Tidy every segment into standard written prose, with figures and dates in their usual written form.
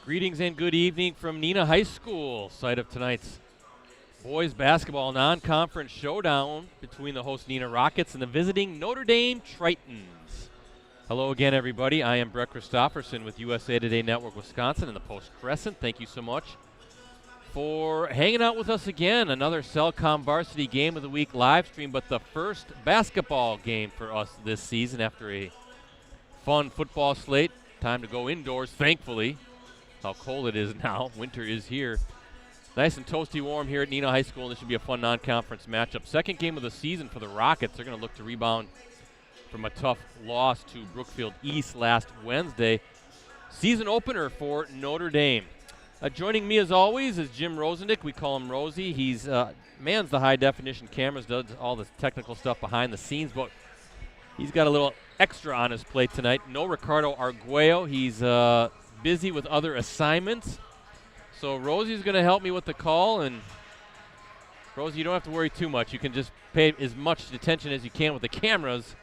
Greetings and good evening from Neenah High School, site of tonight's boys basketball non-conference showdown between the host Neenah Rockets and the visiting Notre Dame Tritons. Hello again, everybody. I am Brett Christopherson with USA Today Network Wisconsin and the Post Crescent. Thank you so much for hanging out with us again. Another Cellcom Varsity Game of the Week live stream, but the first basketball game for us this season after a fun football slate. Time to go indoors, thankfully. How cold it is now. Winter is here. Nice and toasty warm here at Neenah High School. This should be a fun non-conference matchup. Second game of the season for the Rockets. They're going to look to rebound from a tough loss to Brookfield East last Wednesday. Season opener for Notre Dame. Joining me as always is Jim Rosandick. We call him Rosie. He's mans the high-definition cameras, does all the technical stuff behind the scenes, but he's got a little extra on his plate tonight. No Ricardo Arguello. He's busy with other assignments. So Rosie's going to help me with the call, and Rosie, you don't have to worry too much. You can just pay as much attention as you can with the cameras,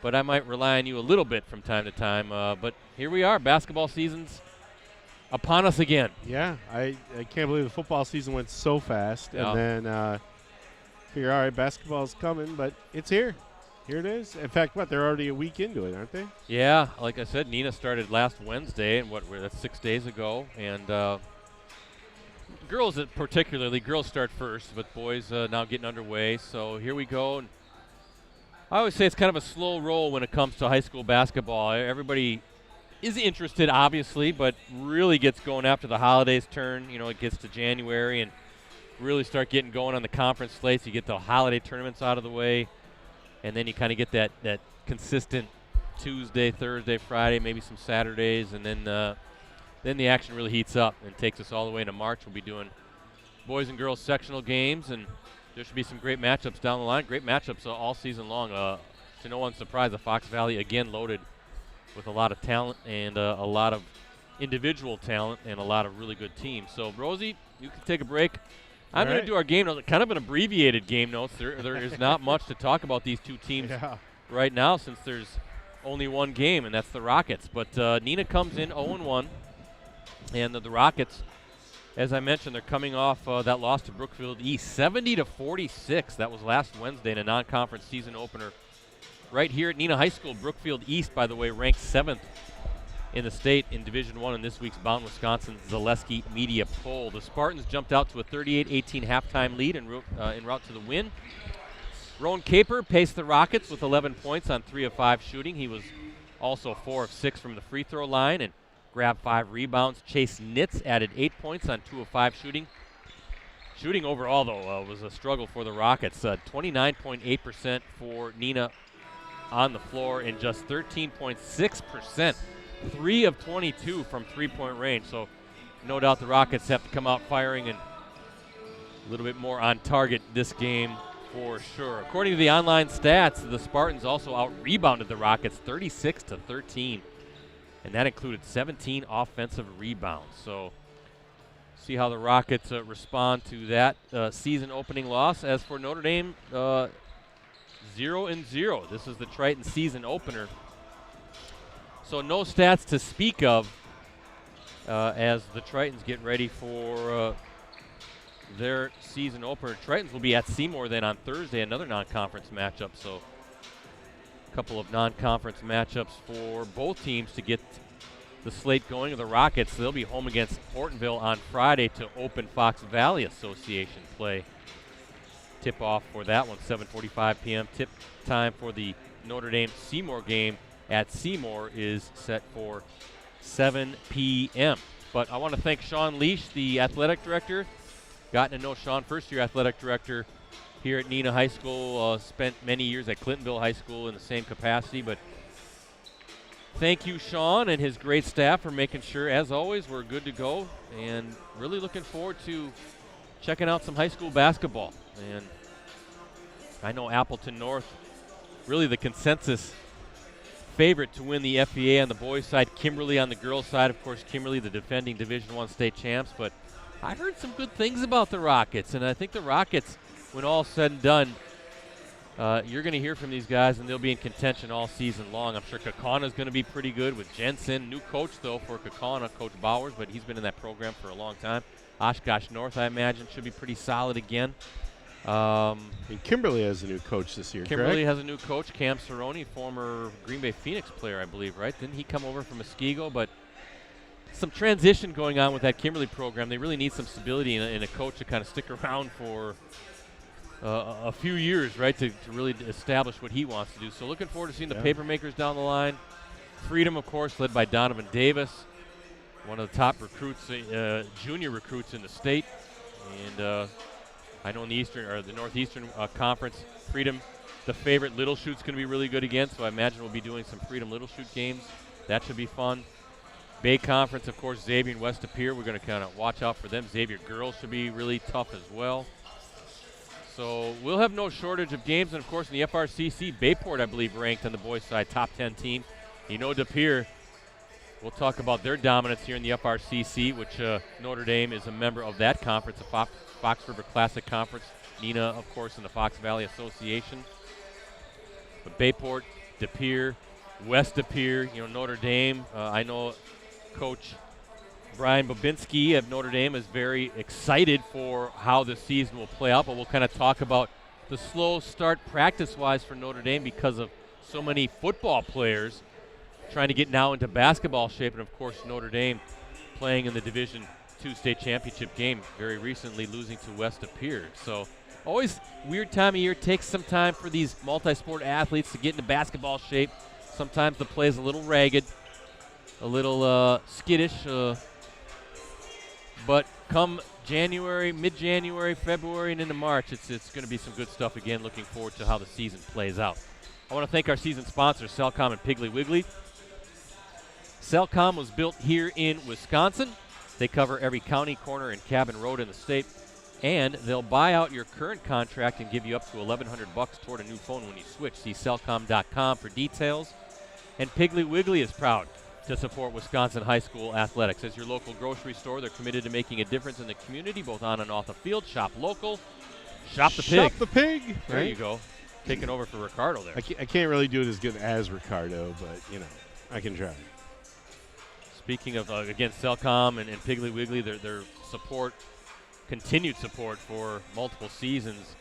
but I might rely on you a little bit from time to time. But here we are. Basketball season's upon us again. Yeah, I can't believe the football season went so fast. Yeah. And then figure, all right, basketball's coming, but it's here. Here it is. In fact, they're already a week into it, aren't they? Yeah, like I said, Neenah started last Wednesday, and that's 6 days ago. And girls particularly, girls start first, but boys now getting underway. So here we go. And I always say it's kind of a slow roll when it comes to high school basketball. Everybody is interested, obviously, but really gets going after the holidays turn. You know, it gets to January and really start getting going on the conference slates. You get the holiday tournaments out of the way. And then you kind of get that consistent Tuesday, Thursday, Friday, maybe some Saturdays, and then the action really heats up and takes us all the way into March. We'll be doing boys and girls sectional games, and there should be some great matchups down the line. Great matchups all season long. To no one's surprise, the Fox Valley again loaded with a lot of talent and a lot of individual talent and a lot of really good teams. So Rosie, you can take a break. I'm going to do our game notes, kind of an abbreviated game notes. There is not much to talk about these two teams right now since there's only one game, and that's the Rockets. But Neenah comes in 0-1, and the Rockets, as I mentioned, they're coming off that loss to Brookfield East, 70-46. That was last Wednesday in a non-conference season opener right here at Neenah High School. Brookfield East, by the way, ranked 7th in the state in Division I in this week's Bound Wisconsin Zaleski Media Poll. The Spartans jumped out to a 38-18 halftime lead en route to the win. Roan Caper paced the Rockets with 11 points on 3 of 5 shooting. He was also 4 of 6 from the free throw line and grabbed 5 rebounds. Chase Nitz added 8 points on 2 of 5 shooting. Shooting overall, though, was a struggle for the Rockets. 29.8% for Neenah on the floor and just 13.6%. 3 of 22 from three-point range, so no doubt the Rockets have to come out firing and a little bit more on target this game for sure. According to the online stats, the Spartans also out-rebounded the Rockets 36-13, and that included 17 offensive rebounds. So see how the Rockets respond to that season-opening loss. As for Notre Dame, 0-0. This is the Triton season opener. So no stats to speak of as the Tritons get ready for their season opener. Tritons will be at Seymour then on Thursday, another non-conference matchup. So a couple of non-conference matchups for both teams to get the slate going. The Rockets, they'll be home against Ortonville on Friday to open Fox Valley Association play. Tip-off for that one, 7:45 p.m. Tip time for the Notre Dame Seymour game at Seymour is set for 7 p.m. But I want to thank Sean Leash, the athletic director. Gotten to know Sean, first-year athletic director here at Neenah High School. Spent many years at Clintonville High School in the same capacity. But thank you, Sean, and his great staff for making sure, as always, we're good to go. And really looking forward to checking out some high school basketball. And I know Appleton North, really the consensus favorite to win the FBA on the boys' side. Kimberly on the girls' side. Of course, Kimberly, the defending Division I state champs. But I heard some good things about the Rockets, and I think the Rockets, when all's said and done, You're going to hear from these guys, and they'll be in contention all season long. I'm sure Kaukauna is going to be pretty good with Jensen. New coach, though, for Kaukauna, Coach Bowers, but he's been in that program for a long time. Oshkosh North, I imagine, should be pretty solid again. And Kimberly has a new coach this year, Kimberly correct? has a new coach, Cam Cerrone, former Green Bay Phoenix player, I believe, right? Didn't he come over from Muskego? But some transition going on with that Kimberly program. They really need some stability and a coach to kind of stick around for a few years, right, to really establish what he wants to do. So looking forward to seeing the Papermakers down the line. Freedom, of course, led by Donovan Davis, one of the top recruits, junior recruits in the state. And I know in the Northeastern Conference, Freedom, the favorite, Little Shoot's going to be really good again, so I imagine we'll be doing some Freedom Little Shoot games. That should be fun. Bay Conference, of course, Xavier and West Appear. We're going to kind of watch out for them. Xavier girls should be really tough as well. So we'll have no shortage of games. And, of course, in the FRCC, Bayport, I believe, ranked on the boys' side, top 10 team. De Pere, we'll talk about their dominance here in the FRCC, which Notre Dame is a member of that conference, the Fox River Classic Conference. Neenah, of course, in the Fox Valley Association. But Bayport, De Pere, West De Pere, Notre Dame. I know Coach Brian Bobinski of Notre Dame is very excited for how the season will play out, but we'll kind of talk about the slow start practice-wise for Notre Dame because of so many football players trying to get now into basketball shape, and, of course, Notre Dame playing in the Division II state championship game very recently, losing to West De Pere. So always weird time of year. Takes some time for these multi-sport athletes to get into basketball shape. Sometimes the play is a little ragged, a little skittish, but come January, mid-January, February, and into March, it's going to be some good stuff again. Looking forward to how the season plays out. I want to thank our season sponsors, Cellcom and Piggly Wiggly. Cellcom was built here in Wisconsin. They cover every county, corner, and cabin road in the state, and they'll buy out your current contract and give you up to $1,100 toward a new phone when you switch. See Cellcom.com for details. And Piggly Wiggly is proud to support Wisconsin high school athletics. As your local grocery store, they're committed to making a difference in the community, both on and off the field. Shop local, shop the pig. Shop the pig. There you go. Taking over for Ricardo there. I can't really do it as good as Ricardo, but, I can try. Speaking of, again, Cellcom and Piggly Wiggly, their support, continued support for multiple seasons.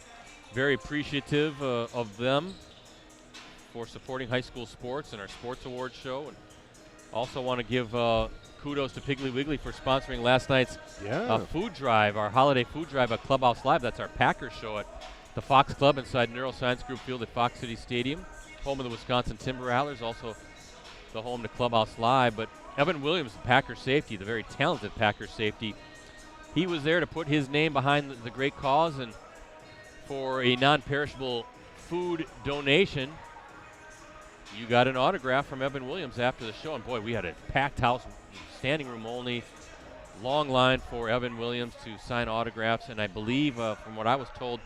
Very appreciative of them for supporting high school sports and our sports awards show. And also want to give kudos to Piggly Wiggly for sponsoring last night's food drive, our holiday food drive at Clubhouse Live. That's our Packers show at the Fox Club inside Neuroscience Group Field at Fox City Stadium, home of the Wisconsin Timber Rattlers, also the home to Clubhouse Live. But Evan Williams, the Packers safety, the very talented Packers safety, he was there to put his name behind the great cause and for a non-perishable food donation. You got an autograph from Evan Williams after the show, and boy, we had a packed house, standing room only, long line for Evan Williams to sign autographs, and I believe, from what I was told,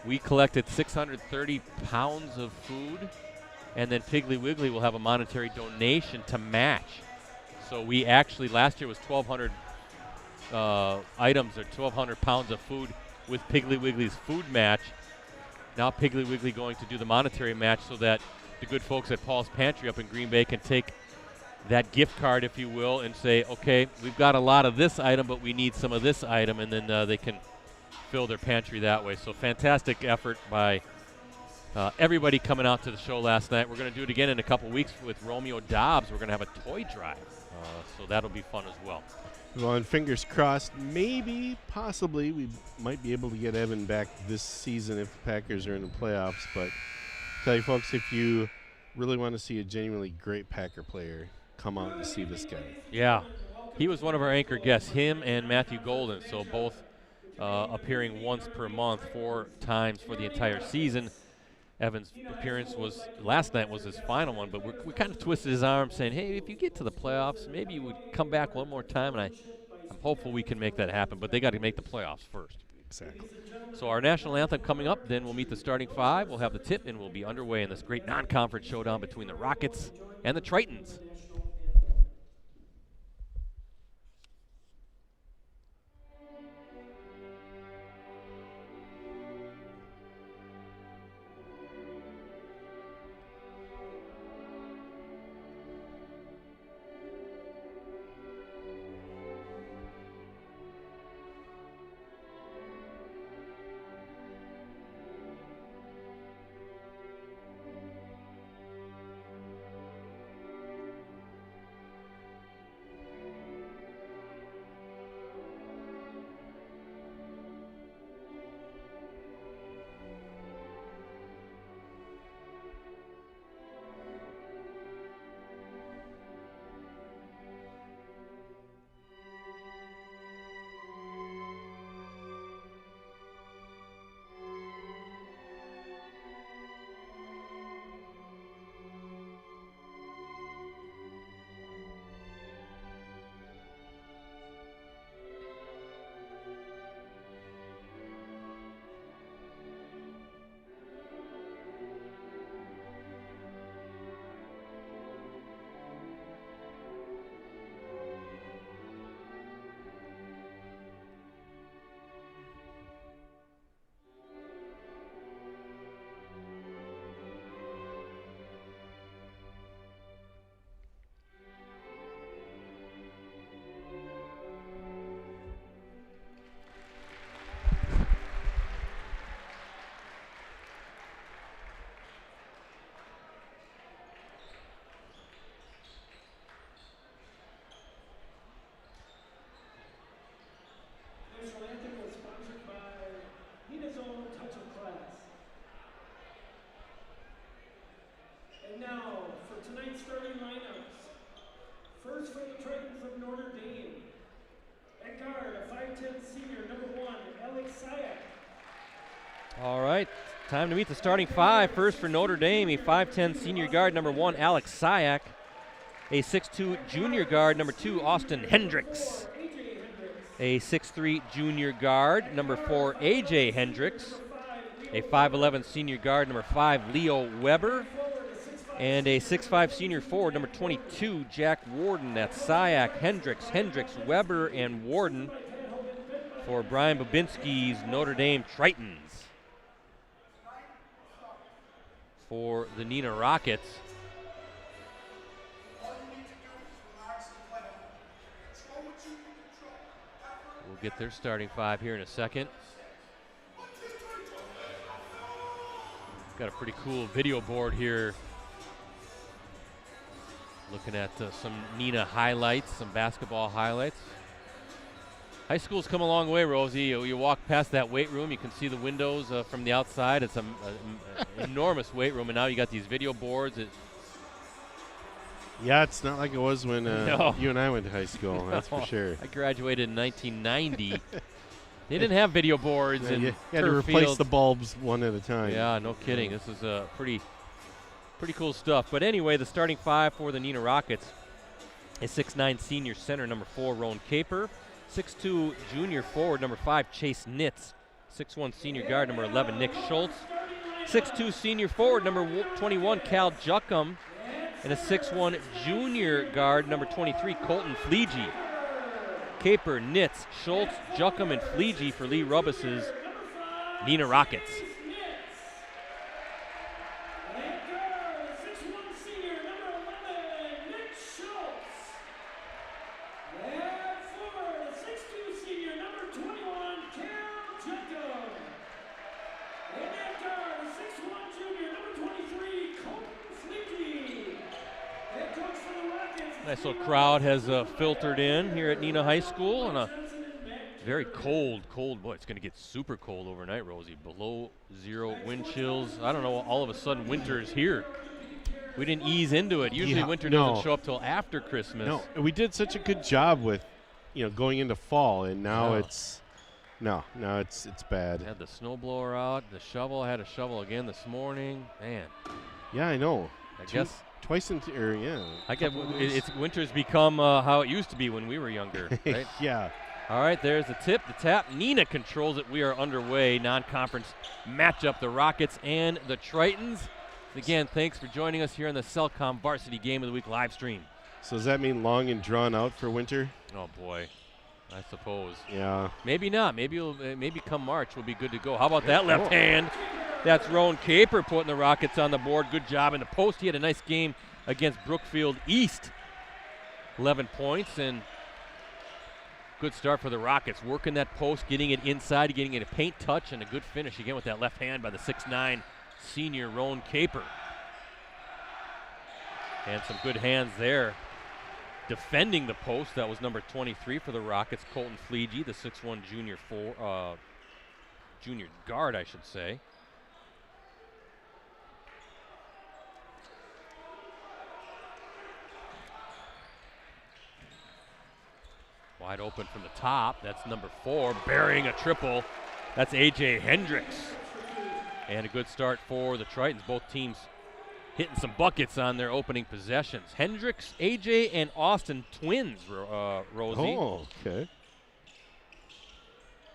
we collected 630 pounds of food, and then Piggly Wiggly will have a monetary donation to match. So we actually, last year was 1,200 items or 1,200 pounds of food with Piggly Wiggly's food match. Now Piggly Wiggly going to do the monetary match so that the good folks at Paul's Pantry up in Green Bay can take that gift card, if you will, and say, okay, we've got a lot of this item, but we need some of this item, and then they can fill their pantry that way. So fantastic effort by everybody coming out to the show last night. We're going to do it again in a couple weeks with Romeo Dobbs. We're going to have a toy drive, so that'll be fun as well. Well, and fingers crossed, maybe, possibly, we might be able to get Evan back this season if the Packers are in the playoffs. But tell you folks, if you really want to see a genuinely great Packer player, come out and see this guy. Yeah, he was one of our anchor guests, him and Matthew Golden, so both appearing once per month, 4 times for the entire season. Evan's appearance last night was his final one, but we kind of twisted his arm saying, hey, if you get to the playoffs, maybe you would come back one more time, and I'm hopeful we can make that happen, but they got to make the playoffs first. Exactly. So our national anthem coming up, then we'll meet the starting 5, we'll have the tip, and we'll be underway in this great non-conference showdown between the Rockets and the Tritons. tonight's starting lineups. First for the Tritons of Notre Dame. At guard, a 5'10" senior, number 1, Alex Sayak. All right, time to meet the starting five. First for Notre Dame, a 5'10" senior guard, number 1, Alex Sayak. A 6'2" junior guard, number 2, Austin Hendricks. A 6'3" junior guard, number 4, A.J. Hendricks. A 5'11" senior guard, number 5, Leo Weber. And a 6'5" senior forward, number 22, Jack Warden. That's Sayak, Hendricks, Weber, and Warden for Brian Babinski's Notre Dame Tritons. For the Neenah Rockets, we'll get their starting five here in a second. Got a pretty cool video board here. Looking at some Neenah highlights, some basketball highlights. High school's come a long way, Rosie. You walk past that weight room, you can see the windows from the outside. It's an enormous weight room, and now you got these video boards. Yeah, it's not like it was when No. you and I went to high school, that's for sure. I graduated in 1990. They didn't have video boards and you had to replace the bulbs one at a time. Yeah, no kidding. This is pretty cool stuff. But anyway, the starting five for the Neenah Rockets is 6'9" senior center, number 4, Roan Caper. 6'2" junior forward, number 5, Chase Nitz. 6'1" senior guard, number 11, Nick Schultz. 6'2" senior forward, number 21, Cal Juckum. And a 6'1" junior guard, number 23, Colton Fleege. Caper, Nitz, Schultz, Juckum, and Fleege for Lee Rubus's Neenah Rockets. Nice little crowd has filtered in here at Neenah High School, and a very cold, boy, it's going to get super cold overnight, Rosie. Below 0 wind chills. I don't know, all of a sudden winter is here. We didn't ease into it. Usually winter doesn't show up till after Christmas. No, we did such a good job with, going into fall, and now it's bad. Had the snowblower out, the shovel. I had a shovel again this morning. Man. Yeah, I know. I guess twice I guess winter's become how it used to be when we were younger, right? Yeah. All right, there's the tip, the tap. Neenah controls it. We are underway. Non-conference matchup, the Rockets and the Tritons. Again, thanks for joining us here on the Cellcom Varsity Game of the Week live stream. So does that mean long and drawn out for winter? Oh boy, I suppose. Yeah. Maybe not. Maybe come March we'll be good to go. How about that left hand? That's Roan Caper putting the Rockets on the board. Good job in the post. He had a nice game against Brookfield East. 11 points and good start for the Rockets. Working that post, getting it inside, getting it a paint touch, and a good finish again with that left hand by the 6'9" senior Roan Caper. And some good hands there. Defending the post, that was number 23 for the Rockets, Colton Fleege, the 6'1" junior guard, I should say. Wide open from the top. That's number 4, burying a triple. That's A.J. Hendricks. And a good start for the Tritons. Both teams hitting some buckets on their opening possessions. Hendricks, A.J., and Austin twins, Rosie. Oh, okay.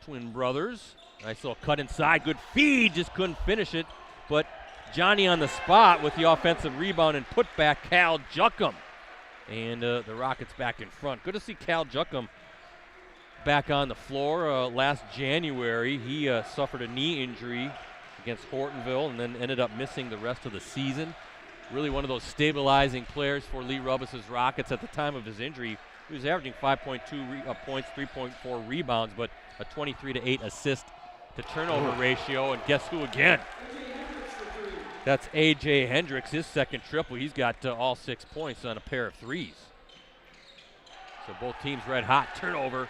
Twin brothers. Nice little cut inside. Good feed. Just couldn't finish it. But Johnny on the spot with the offensive rebound and put back Cal Juckum. And the Rockets back in front. Good to see Cal Juckum back on the floor. Last January, he suffered a knee injury against Hortonville and then ended up missing the rest of the season. Really one of those stabilizing players for Lee Rubus's Rockets. At the time of his injury, he was averaging 5.2 points, 3.4 rebounds, but a 23-8 assist to turnover ratio. And guess who again? That's A.J. Hendricks, his second triple. He's got all 6 points on a pair of threes. So both teams red hot. Turnover.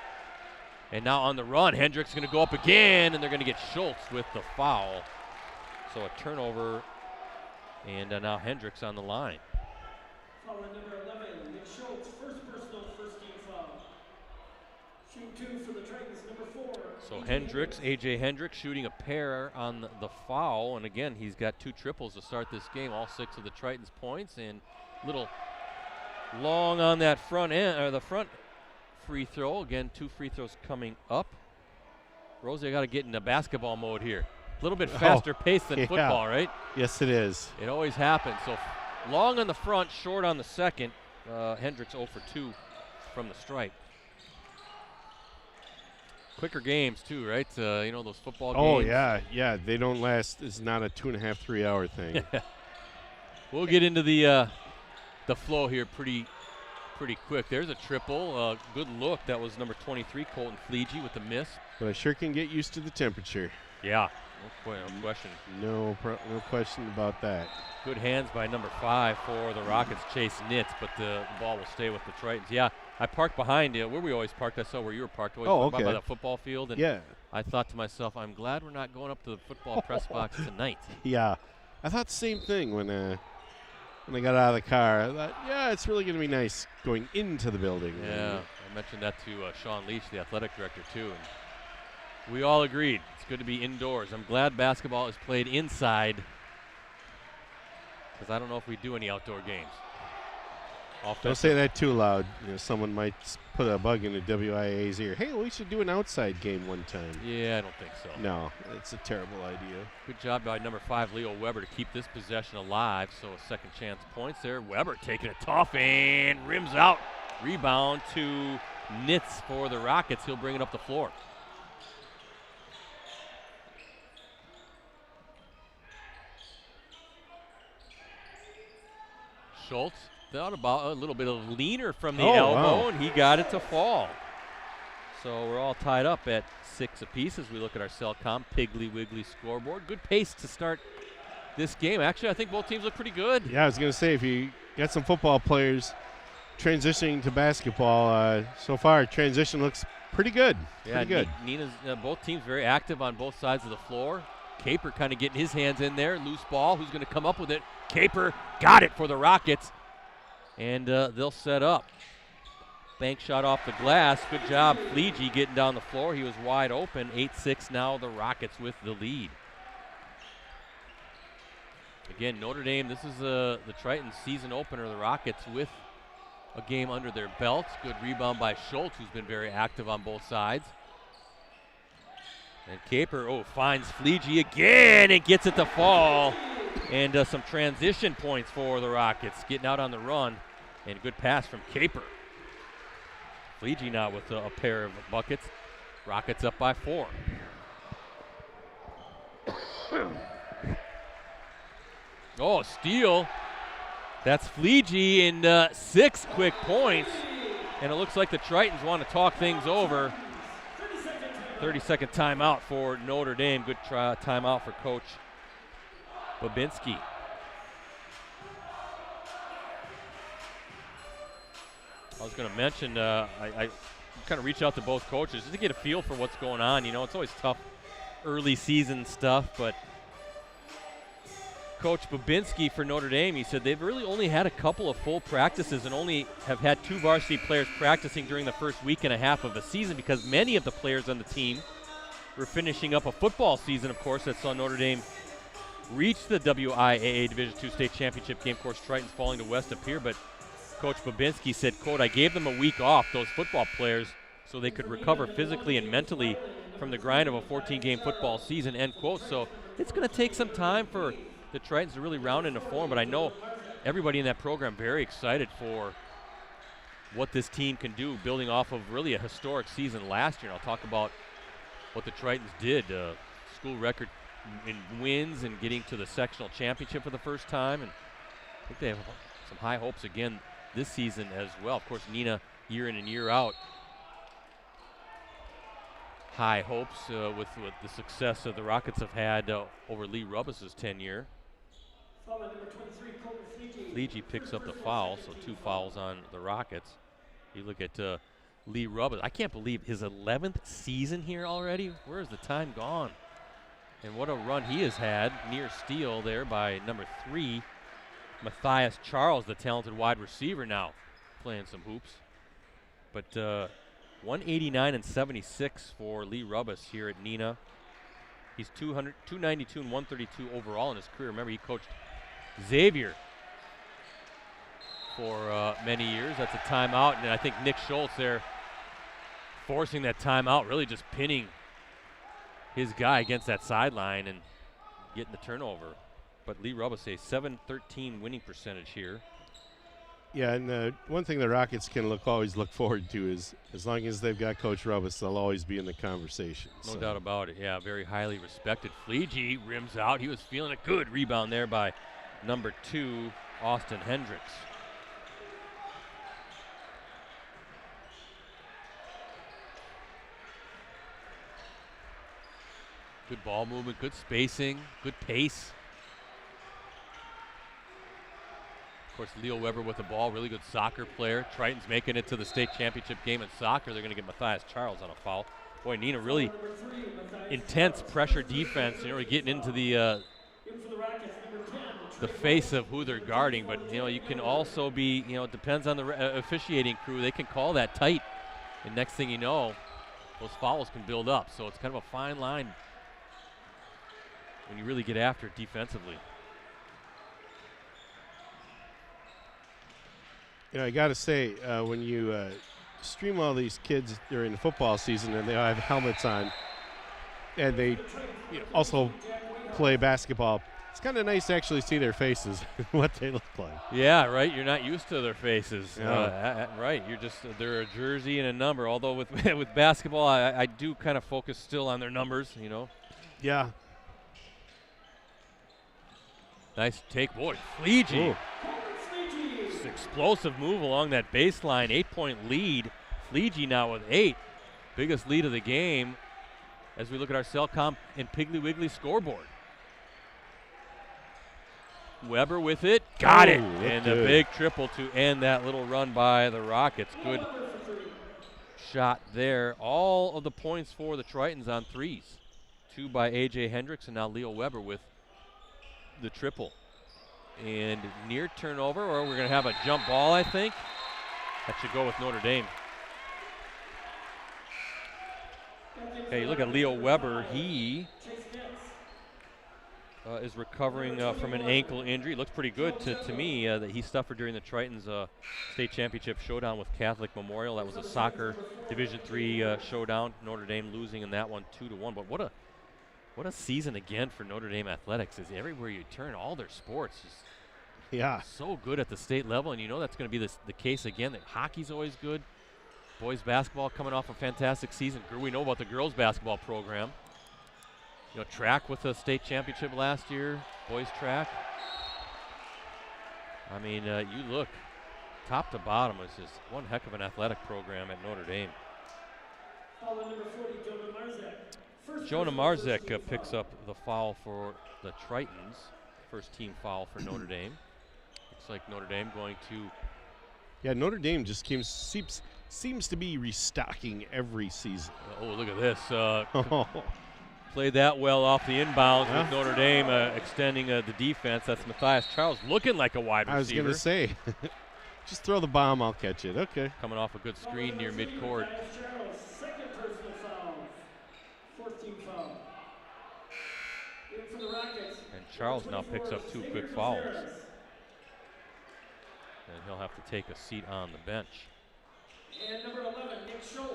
And now on the run, Hendricks going to go up again, and they're going to get Schultz with the foul. So a turnover, and now Hendricks on the line. Foul on number 11, Nick Schultz, first personal, first team foul. Shoot 2 for the Tritons, number 4. So AJ Hendricks shooting a pair on the foul, and again, he's got 2 triples to start this game, all 6 of the Tritons points, and little long on that front end, or the front free throw. Again, 2 free throws coming up. Rosie, I got to get into basketball mode here. A little bit faster pace than football, right? Yes, it is. It always happens. So long on the front, short on the second. Hendricks 0 for 2 from the stripe. Quicker games too, right? You know, those football games. Oh, yeah. They don't last. It's not a 2.5, 3 hour thing. We'll get into the flow here pretty quick. There's a triple. Good look. That was number 23, Colton Fleege with the miss. But I sure can get used to the temperature. Yeah, no question. No question about that. Good hands by number 5 for the Rockets, Chase Nitz, but the ball will stay with the Tritons. Yeah, I parked behind you. Where we always parked, I saw where you were parked. Okay. By the football field. And yeah. I thought to myself, I'm glad we're not going up to the football press box tonight. Yeah. I thought the same thing when I got out of the car. I thought, yeah, it's really going to be nice going into the building. Yeah, I mentioned that to Sean Leach, the athletic director, too. And we all agreed it's good to be indoors. I'm glad basketball is played inside because I don't know if we do any outdoor games. Don't say that too loud. You know, someone might put a bug in the WIA's ear. Hey, we should do an outside game one time. Yeah, I don't think so. No, it's a terrible idea. Good job by number 5, Leo Weber, to keep this possession alive. So a second chance points there. Weber taking it tough and rims out. Rebound to Nitz for the Rockets. He'll bring it up the floor. Schultz thought about a little bit of leaner from the elbow, and he got it to fall. So we're all tied up at 6 apiece as we look at our Cellcom Piggly Wiggly scoreboard. Good pace to start this game. Actually, I think both teams look pretty good. Yeah, I was going to say, if you got some football players transitioning to basketball, so far transition looks pretty good. Yeah, pretty good. Neenah's both teams very active on both sides of the floor. Caper kind of getting his hands in there. Loose ball. Who's going to come up with it? Caper got it for the Rockets. And they'll set up. Bank shot off the glass. Good job, Fleege, getting down the floor. He was wide open. 8-6 now, the Rockets with the lead. Again, Notre Dame, this is the Tritons season opener. The Rockets with a game under their belts. Good rebound by Schultz, who's been very active on both sides. And Caper, finds Fleege again and gets it to fall. And some transition points for the Rockets, getting out on the run. And a good pass from Caper. Fleege now with a pair of buckets. Rockets up by 4. Steal. That's Fleege in 6 quick points. And it looks like the Tritons want to talk things over. 30-second timeout for Notre Dame. Good timeout for Coach Babinski. I was going to mention, I kind of reach out to both coaches just to get a feel for what's going on. You know, it's always tough early season stuff, but Coach Babinski for Notre Dame, he said they've really only had a couple of full practices and only have had 2 varsity players practicing during the first week and a half of the season because many of the players on the team were finishing up a football season, of course, that saw Notre Dame reach the WIAA Division II state championship game. Of course, Tritons falling to West up here, but Coach Babinski said, quote, I gave them a week off, those football players, so they could recover physically and mentally from the grind of a 14-game football season, end quote. So it's going to take some time for the Tritons to really round into form, but I know everybody in that program very excited for what this team can do, building off of really a historic season last year. And I'll talk about what the Tritons did. School record in wins and getting to the sectional championship for the first time. And I think they have some high hopes again this season as well. Of course, Neenah, year in and year out, high hopes with the success that the Rockets have had over Lee Rubbis' tenure. Fleege picks up the foul, so 2 fouls on the Rockets. You look at Lee Rubbis. I can't believe his 11th season here already. Where has the time gone? And what a run he has had. Near steal there by number 3, Matthias Charles, the talented wide receiver, now playing some hoops. But 189 and 76 for Lee Rubbis here at Neenah. He's 292 and 132 overall in his career. Remember, he coached Xavier for many years. That's a timeout, and I think Nick Schultz there forcing that timeout, really just pinning his guy against that sideline and getting the turnover. But Lee Rubbis, a .713 winning percentage here. Yeah, and one thing the Rockets can always look forward to is as long as they've got Coach Rubbis, they'll always be in the conversation. No doubt about it. Yeah, very highly respected. Fleege rims out. He was feeling it good. Rebound there by number 2, Austin Hendricks. Good ball movement, good spacing, good pace. Of course, Leo Weber with the ball, really good soccer player. Triton's making it to the state championship game in soccer. They're going to get Matthias Charles on a foul. Boy, Neenah really intense pressure defense. You know, we're getting into the face of who they're guarding. But, you know, you can also be, you know, it depends on the officiating crew. They can call that tight. And next thing you know, those fouls can build up. So it's kind of a fine line when you really get after it defensively. You know, I got to say, when you stream all these kids during the football season and they all have helmets on and they also play basketball, it's kind of nice to actually see their faces, what they look like. Yeah, right. You're not used to their faces. Yeah. Right. You're just, they're a jersey and a number. Although with with basketball, I do kind of focus still on their numbers, you know. Yeah. Nice take. Boy, Fleege. Explosive move along that baseline. 8-point lead. Fleege now with 8. Biggest lead of the game as we look at our Cellcom and Piggly Wiggly scoreboard. Weber with it. Got it. And a big triple to end that little run by the Rockets. Good shot there. All of the points for the Tritons on threes. 2 by A.J. Hendricks and now Leo Weber with the triple. And near turnover, or we're going to have a jump ball, I think. That should go with Notre Dame. Okay, you look at Leo Weber. He is recovering from an ankle injury. Looks pretty good to me that he suffered during the Tritons state championship showdown with Catholic Memorial. That was a soccer Division III showdown. Notre Dame losing in that one 2-1. But what a season again for Notre Dame athletics. Is everywhere you turn, all their sports is so good at the state level, and you know that's going to be the case again. That hockey's always good. Boys basketball coming off a fantastic season. We know about the girls basketball program. You know, track with the state championship last year, boys track. I mean, you look top to bottom. It's just one heck of an athletic program at Notre Dame. Jonah Marzek picks up the foul for the Tritons. First team foul for Notre Dame. Looks like Notre Dame going to... Yeah, Notre Dame just seems to be restocking every season. Oh, look at this. Played that well off the inbounds with Notre Dame extending the defense. That's Matthias Charles looking like a wide receiver. I was going to say, just throw the bomb, I'll catch it. Okay. Coming off a good screen near midcourt. And Charles now picks up 2 quick fouls. And he'll have to take a seat on the bench. And number 11, Nick Schultz.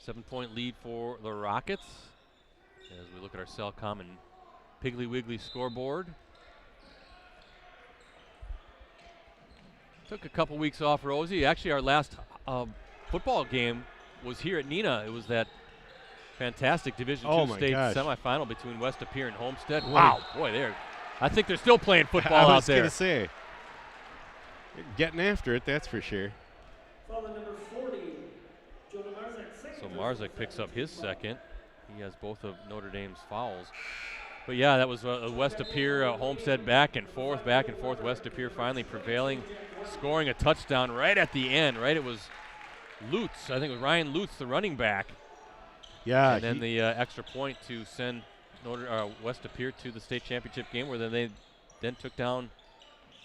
7-point lead for the Rockets as we look at our Cellcom and Piggly Wiggly scoreboard. Took a couple weeks off, Rosie. Actually, our last football game was here at Neenah. It was that fantastic Division II state semifinal between West Appear and Homestead. Wow, boy, I think they're still playing football out there. I was going to say, getting after it, that's for sure. So Marzek picks up his second. He has both of Notre Dame's fouls. But yeah, that was West Appear, Homestead back and forth. West Appear finally prevailing, scoring a touchdown right at the end, right? It was Lutz. I think it was Ryan Lutz, the running back. Yeah. And then the extra point to send West appeared to the state championship game, where they then took down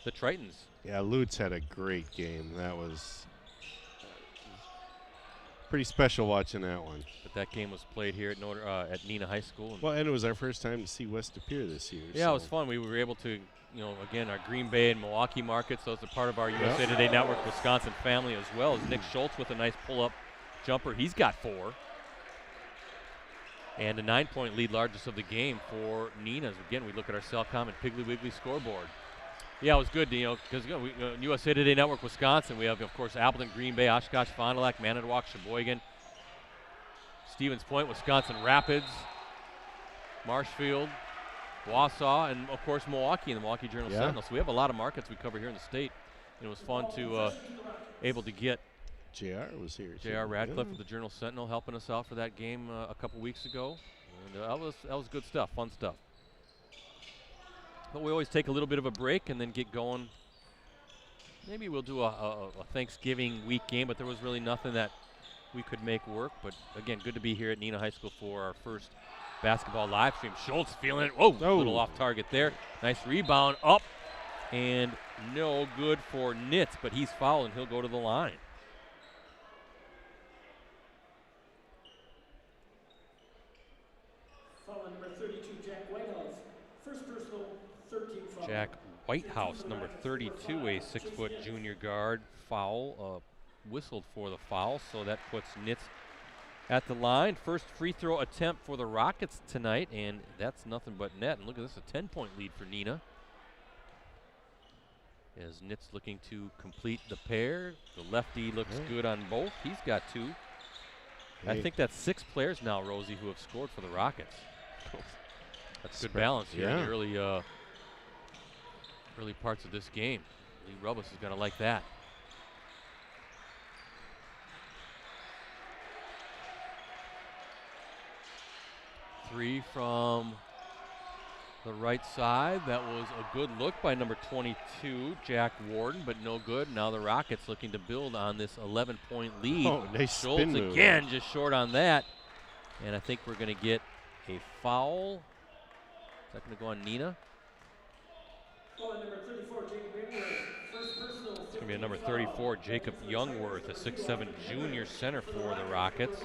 the Tritons. Yeah, Lutz had a great game. That was pretty special watching that one. But that game was played here at Neenah High School. Well, and it was our first time to see West appear this year. Yeah, it was fun. We were able to, again, our Green Bay and Milwaukee markets, those are part of our USA Today Network Wisconsin family, as well as Nick Schultz with a nice pull-up jumper. He's got 4. And a 9-point lead, largest of the game for Neenah's. Again, we look at our Cellcom and Piggly Wiggly scoreboard. Yeah, it was good, because USA Today Network Wisconsin, we have, of course, Appleton, Green Bay, Oshkosh, Fond du Lac, Manitowoc, Sheboygan, Stevens Point, Wisconsin Rapids, Marshfield, Wausau, and, of course, Milwaukee in the Milwaukee Journal-Sentinel. So we have a lot of markets we cover here in the state. And it was fun to able to get JR was here. JR Radcliffe of the Journal-Sentinel helping us out for that game a couple weeks ago. And that was good stuff, fun stuff. But we always take a little bit of a break and then get going. Maybe we'll do a Thanksgiving week game, but there was really nothing that we could make work. But, again, good to be here at Neenah High School for our first basketball live stream. Schultz feeling it. Whoa, a little off target there. Nice rebound up, and no good for Nitz, but he's fouled and he'll go to the line. Foul number 32, Jack Whitehouse. First personal, 13 foul. Jack Whitehouse, number 32, a 6-foot junior guard, foul, whistled for the foul, so that puts Nitz at the line. First free throw attempt for the Rockets tonight, and that's nothing but net. And look at this, a 10-point lead for Neenah. As Nitz looking to complete the pair. The lefty looks good on both. He's got 2. I think that's 6 players now, Rosie, who have scored for the Rockets. That's good balance here in the early parts of this game. Lee Rubbis is going to like that. Three from the right side. That was a good look by number 22, Jack Warden, but no good. Now the Rockets looking to build on this 11-point lead. Oh, nice Schultz spin move. again, just short on that. And I think we're going to get a foul. Is that going to go on Neenah? Foul number 34, Jacob Youngworth. First personal, It's going to be a number 34, Jacob Youngworth, a 6'7" junior center for the Rockets.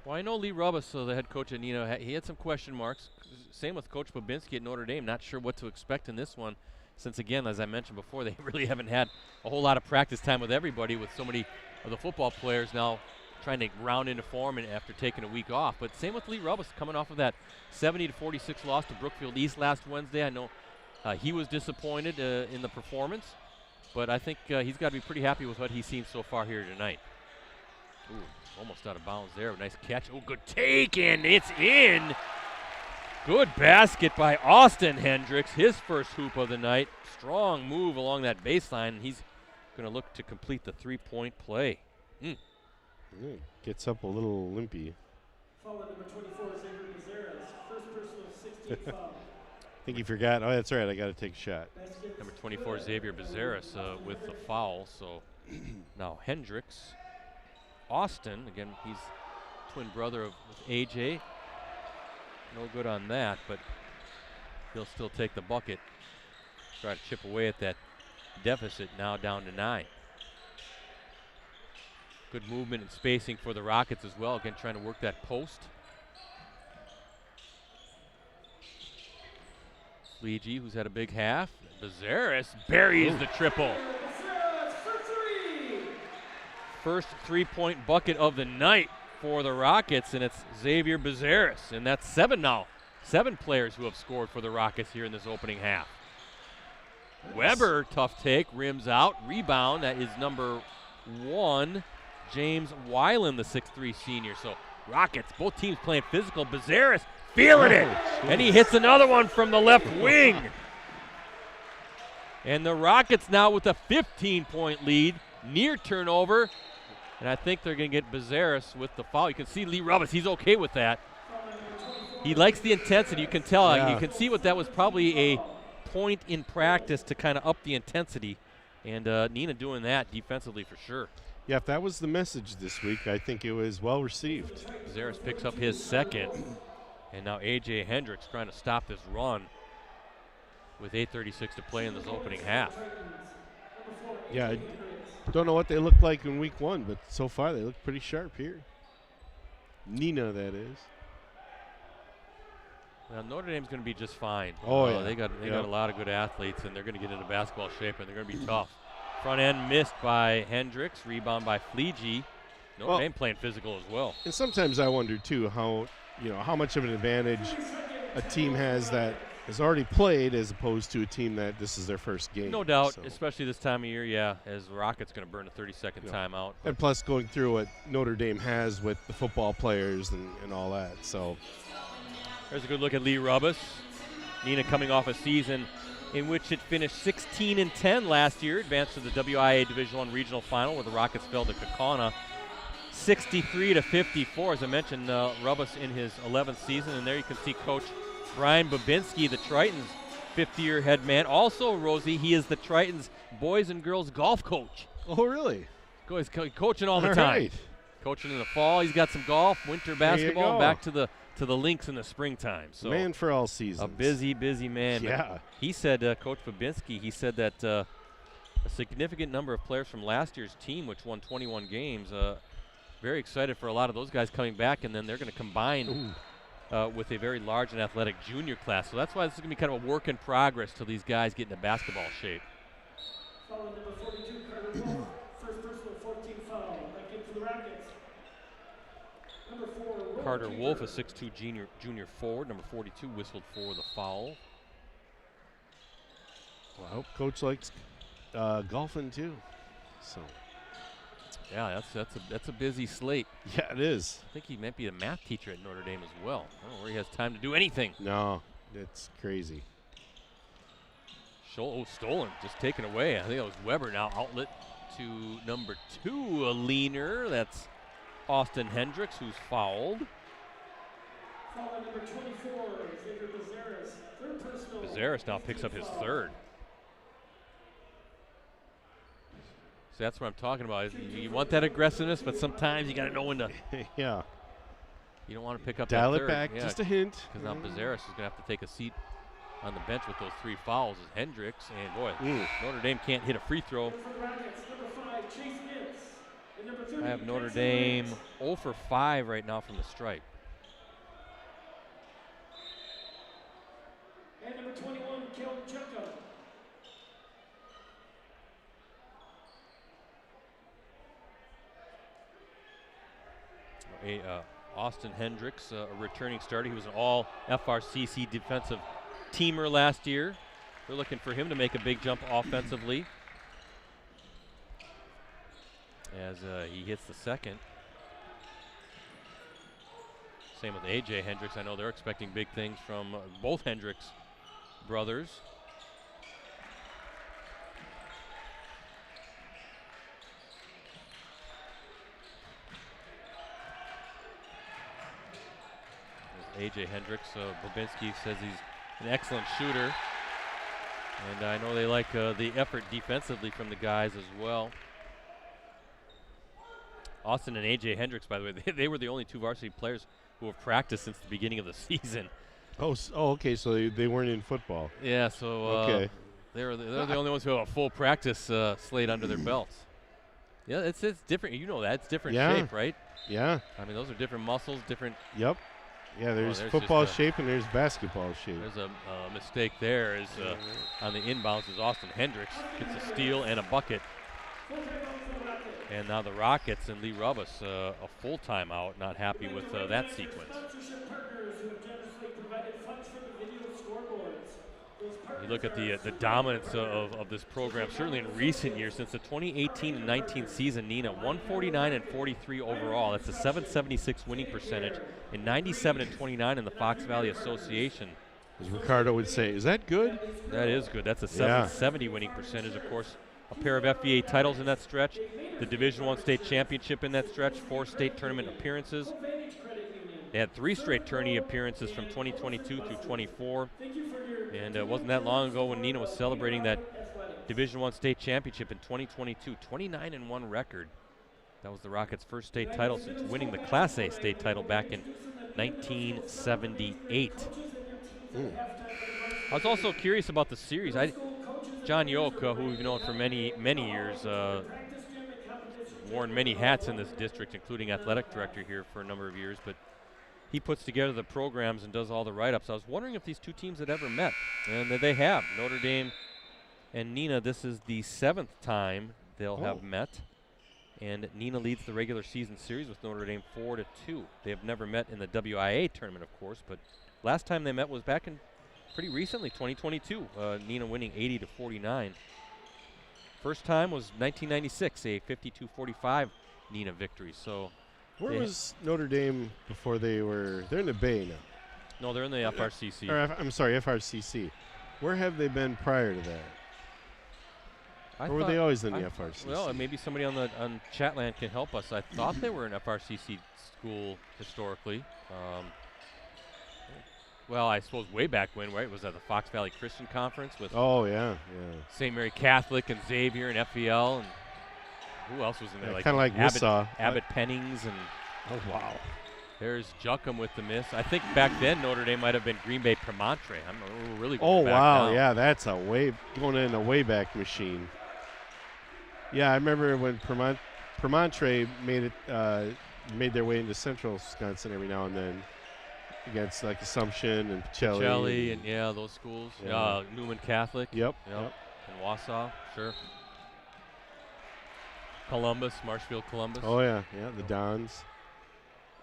Well, I know Lee Rubbis, the head coach at Neenah, he had some question marks. Same with Coach Babinski at Notre Dame. Not sure what to expect in this one since, again, as I mentioned before, they really haven't had a whole lot of practice time with everybody, with so many of the football players now trying to round into form and after taking a week off. But same with Lee Rubbis coming off of that 70-46 loss to Brookfield East last Wednesday. I know he was disappointed in the performance, but I think he's got to be pretty happy with what he's seen so far here tonight. Ooh. Almost out of bounds there. Nice catch. Oh, good take, and it's in. Good basket by Austin Hendricks. His first hoop of the night. Strong move along that baseline, and he's going to look to complete the 3-point play. Gets up a little limpy. Foul number 24, Xavier Becerras. First personal, 16 foul. I think he forgot. Oh, that's right. I got to take a shot. Number 24, Xavier Becerras with the foul. So now Hendricks. Austin, again, he's twin brother with AJ. No good on that, but he'll still take the bucket. Try to chip away at that deficit, now down to 9. Good movement and spacing for the Rockets as well. Again, trying to work that post. Fleege, who's had a big half. Becerras buries the triple. First 3-point bucket of the night for the Rockets, and it's Xavier Becerras, and that's 7 now. 7 players who have scored for the Rockets here in this opening half. Weber, tough take, rims out, rebound. That is number 1, James Weiland, the 6'3" senior. So Rockets, both teams playing physical. Becerras feeling it, and he hits another one from the left wing. And the Rockets now with a 15-point lead, near turnover. And I think they're going to get Becerras with the foul. You can see Lee Rubbis, he's okay with that. He likes the intensity. You can tell. You can see what that was probably a point in practice to kind of up the intensity. And Neenah doing that defensively for sure. Yeah, if that was the message this week, I think it was well received. Zaris picks up his second. And now A.J. Hendricks trying to stop this run with 8:36 to play in this opening half. Yeah, I don't know what they look like in week 1, but so far they look pretty sharp here. Neenah, that is. Well, Notre Dame's going to be just fine. Oh, yeah. They got a lot of good athletes, and they're going to get into basketball shape, and they're going to be tough. Front end missed by Hendricks, rebound by Fleege. Notre Dame playing physical as well. And sometimes I wonder too how much of an advantage a team has that has already played as opposed to a team that this is their first game. No doubt, so. especially this time of year, yeah, as the Rockets going to burn a 30-second timeout. And plus going through what Notre Dame has with the football players and all that. So there's a good look at Lee Rubbis. Neenah coming off a season in which it finished 16-10 last year, advanced to the WIA Division I Regional Final where the Rockets fell to Kaukauna. 63-54, as I mentioned, Rubbis in his 11th season. And there you can see Coach Brian Babinski, the Tritons' fifth-year head man. Also, Rosie, he is the Tritons' boys and girls golf coach. Oh, really? He's coaching all the time. Right. Coaching in the fall. He's got some golf, winter basketball, and back to the links in the springtime. So man for all seasons. A busy man. Yeah. But he said, Coach Babinski, he said that a significant number of players from last year's team, which won 21 games, very excited for a lot of those guys coming back, and then they're going to combine with a very large and athletic junior class. So that's why this is going to be kind of a work in progress till these guys get into basketball shape. Foul number 42, Carter Wolf. First personal 14 foul. That gives for the Rockets. Number 4, Carter Wolf, a 6'2" junior forward. Number 42 whistled for the foul. Well, I hope Coach likes golfing too. So. Yeah, that's a busy slate. Yeah, it is. I think he might be a math teacher at Notre Dame as well. I don't know where he has time to do anything. No, it's crazy. Stolen, just taken away. I think that was Weber now. Outlet to number 2, a leaner. That's Austin Hendricks, who's fouled. Foul number 24, Xavier Bezaris. Third personal. Bezaris now picks up his third. So that's what I'm talking about. You want that aggressiveness, but sometimes you got to know when to. Yeah. You don't want to pick up Dial that it third. back, just a hint. Because now Bezaris is going to have to take a seat on the bench with those 3 fouls as Hendricks. And boy, Notre Dame can't hit a free throw. For the Rockets, number 5, Chase Nitz. And number 30, I have Notre Jackson Dame Williams. 0 for 5 right now from the stripe. And number 21, Kel Chucka. Austin Hendricks, a returning starter. He was an all FRCC defensive teamer last year. We're looking for him to make a big jump offensively as he hits the second. Same with A.J. Hendricks. I know they're expecting big things from both Hendricks brothers. A.J. Hendricks, Babinski says he's an excellent shooter. And I know they like the effort defensively from the guys as well. Austin and A.J. Hendricks, by the way, they were the only 2 varsity players who have practiced since the beginning of the season. Oh, okay, so they weren't in football. Yeah, so okay. they're the only ones who have a full practice slate under their belts. Yeah, it's different. You know that. It's different shape, right? Yeah. I mean, those are different muscles, different. Yep. Yeah, there's there's football shape and there's basketball shape. There's a mistake there. Is on the inbounds is Austin Hendricks gets a steal and a bucket. And now the Rockets and Lee Rubbis a full timeout. Not happy with that sequence. Sponsorship partners who have generously provided funds for the video scoreboards. You look at the dominance of this program, certainly in recent years, since the 2018 and 19 season, Neenah 149 and 43 overall. That's a 776 winning percentage and 97 and 29 in the Fox Valley Association. As Ricardo would say, is that good? That is good. That's a 770 winning percentage. Of course, a pair of FBA titles in that stretch, the Division I state championship in that stretch, 4 state tournament appearances. They had 3 straight tourney appearances from 2022 through 24. And it wasn't that long ago when Neenah was celebrating that Division I state championship in 2022, 29-1 record. That was the Rockets' first state title since winning the Class A state title back in 1978. I was also curious about the series. John Yoke, who we've known for many, many years, worn many hats in this district, including athletic director here for a number of years, but he puts together the programs and does all the write-ups. I was wondering if these two teams had ever met, and they have. Notre Dame and Neenah, this is the 7th time they'll have met, and Neenah leads the regular season series with Notre Dame 4-2. They have never met in the WIA tournament, of course, but last time they met was back in pretty recently, 2022. Neenah winning 80-49. First time was 1996, a 52-45 Neenah victory. So, where was Notre Dame before they're in the Bay now? No, they're in the FRCC. I'm sorry, FRCC. Where have they been prior to that? Or were they always in the FRCC? Well, maybe somebody on Chatland can help us. I thought they were an FRCC school historically. Well, I suppose way back when, right? Was that the Fox Valley Christian Conference with St. Mary Catholic and Xavier and FVL, and who else was in there? Yeah, kind of like Wissau. Abbott Pennings and wow. There's Juckham with the miss. I think back then Notre Dame might have been Green Bay Promontory. We're really going back wow, now. Yeah, that's going in a way back machine. Yeah, I remember when Promontory made their way into Central Wisconsin every now and then. Against like Assumption and Pacelli. And those schools. Yeah. Newman Catholic. Yep. And Wausau, sure. Columbus, Marshfield Columbus. Oh yeah, the Dons.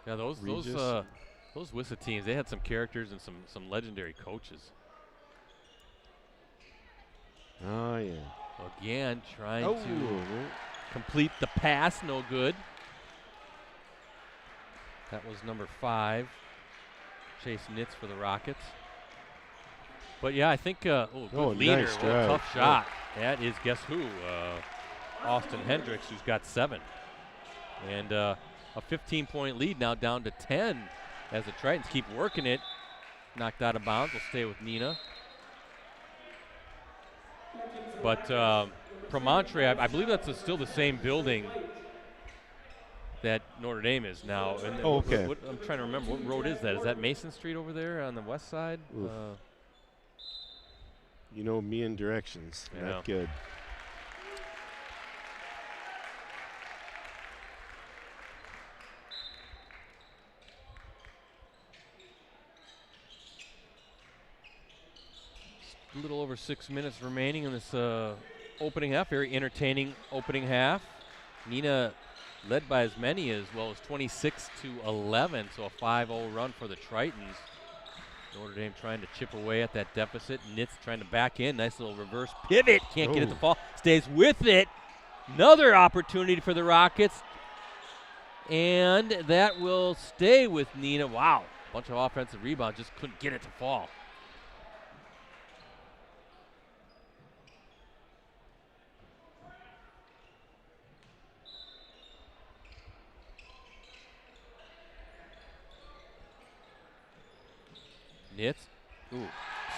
Yeah, those Wissa teams, they had some characters and some legendary coaches. Oh yeah. Again, trying to complete the pass, no good. That was number 5. Chase Nitz for the Rockets. But yeah, I think good leader, nice tough shot. That is, guess who? Austin Hendricks, who's got 7. And a 15-point lead now down to 10 as the Tritons keep working it. Knocked out of bounds, will stay with Neenah. But Promontory, I believe that's still the same building that Notre Dame is now. And okay. I'm trying to remember, what road is that? Is that Mason Street over there on the west side? You know me in directions. Yeah. Not good. A little over 6 minutes remaining in this opening half. Very entertaining opening half. Neenah led by as many as 26-11, so a 5-0 run for the Tritons. Notre Dame trying to chip away at that deficit. Nitz trying to back in. Nice little reverse pivot. Can't get it to fall. Stays with it. Another opportunity for the Rockets. And that will stay with Neenah. Wow. Bunch of offensive rebounds. Just couldn't get it to fall. Nitz,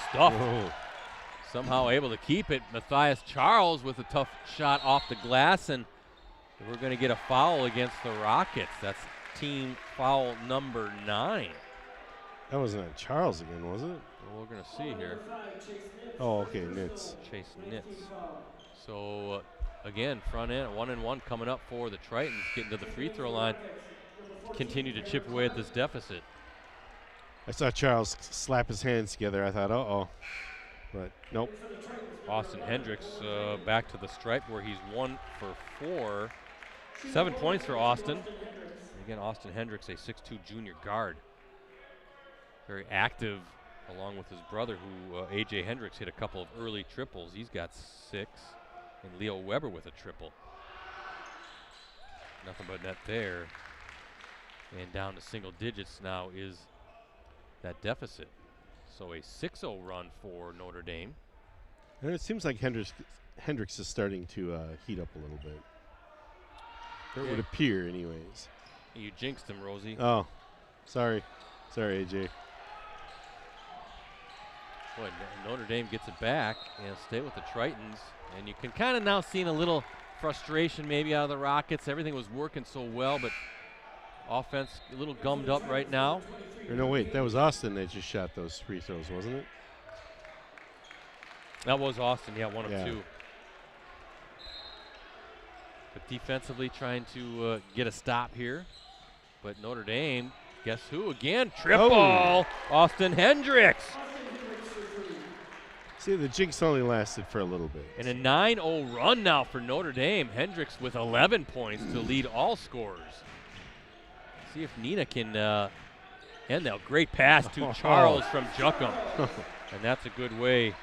stuffed. Somehow able to keep it. Matthias Charles with a tough shot off the glass, and we're going to get a foul against the Rockets. That's team foul number 9. That wasn't on Charles again, was it? Well, we're going to see here. Oh, okay, Nitz. Chase Nitz. So, again, front end, 1-and-1 coming up for the Tritons, getting to the free throw line to continue to chip away at this deficit. I saw Charles slap his hands together. I thought, but nope. Austin Hendricks back to the stripe where he's 1 for 4. 7 points for Austin. And again, Austin Hendricks, a 6'2" junior guard. Very active along with his brother, who A.J. Hendricks hit a couple of early triples. He's got 6. And Leo Weber with a triple. Nothing but net there. And down to single digits now is that deficit. So a 6-0 run for Notre Dame. And it seems like Hendricks is starting to heat up a little bit. It would appear, anyways. You jinxed him, Rosie. Oh, sorry. Sorry, AJ. Boy, Notre Dame gets it back and stay with the Tritons. And you can kind of now see a little frustration maybe out of the Rockets. Everything was working so well, but offense a little gummed up right now. Or no, wait, that was Austin that just shot those free throws, wasn't it? That was Austin, yeah, one of two. But defensively trying to get a stop here. But Notre Dame, guess who again? Triple! Oh. Austin Hendricks! See, the jinx only lasted for a little bit. And a 9-0 run now for Notre Dame. Hendricks with 11 points to lead all scorers. See if Neenah can end that. Great pass to Charles from Juckham. And that's a good way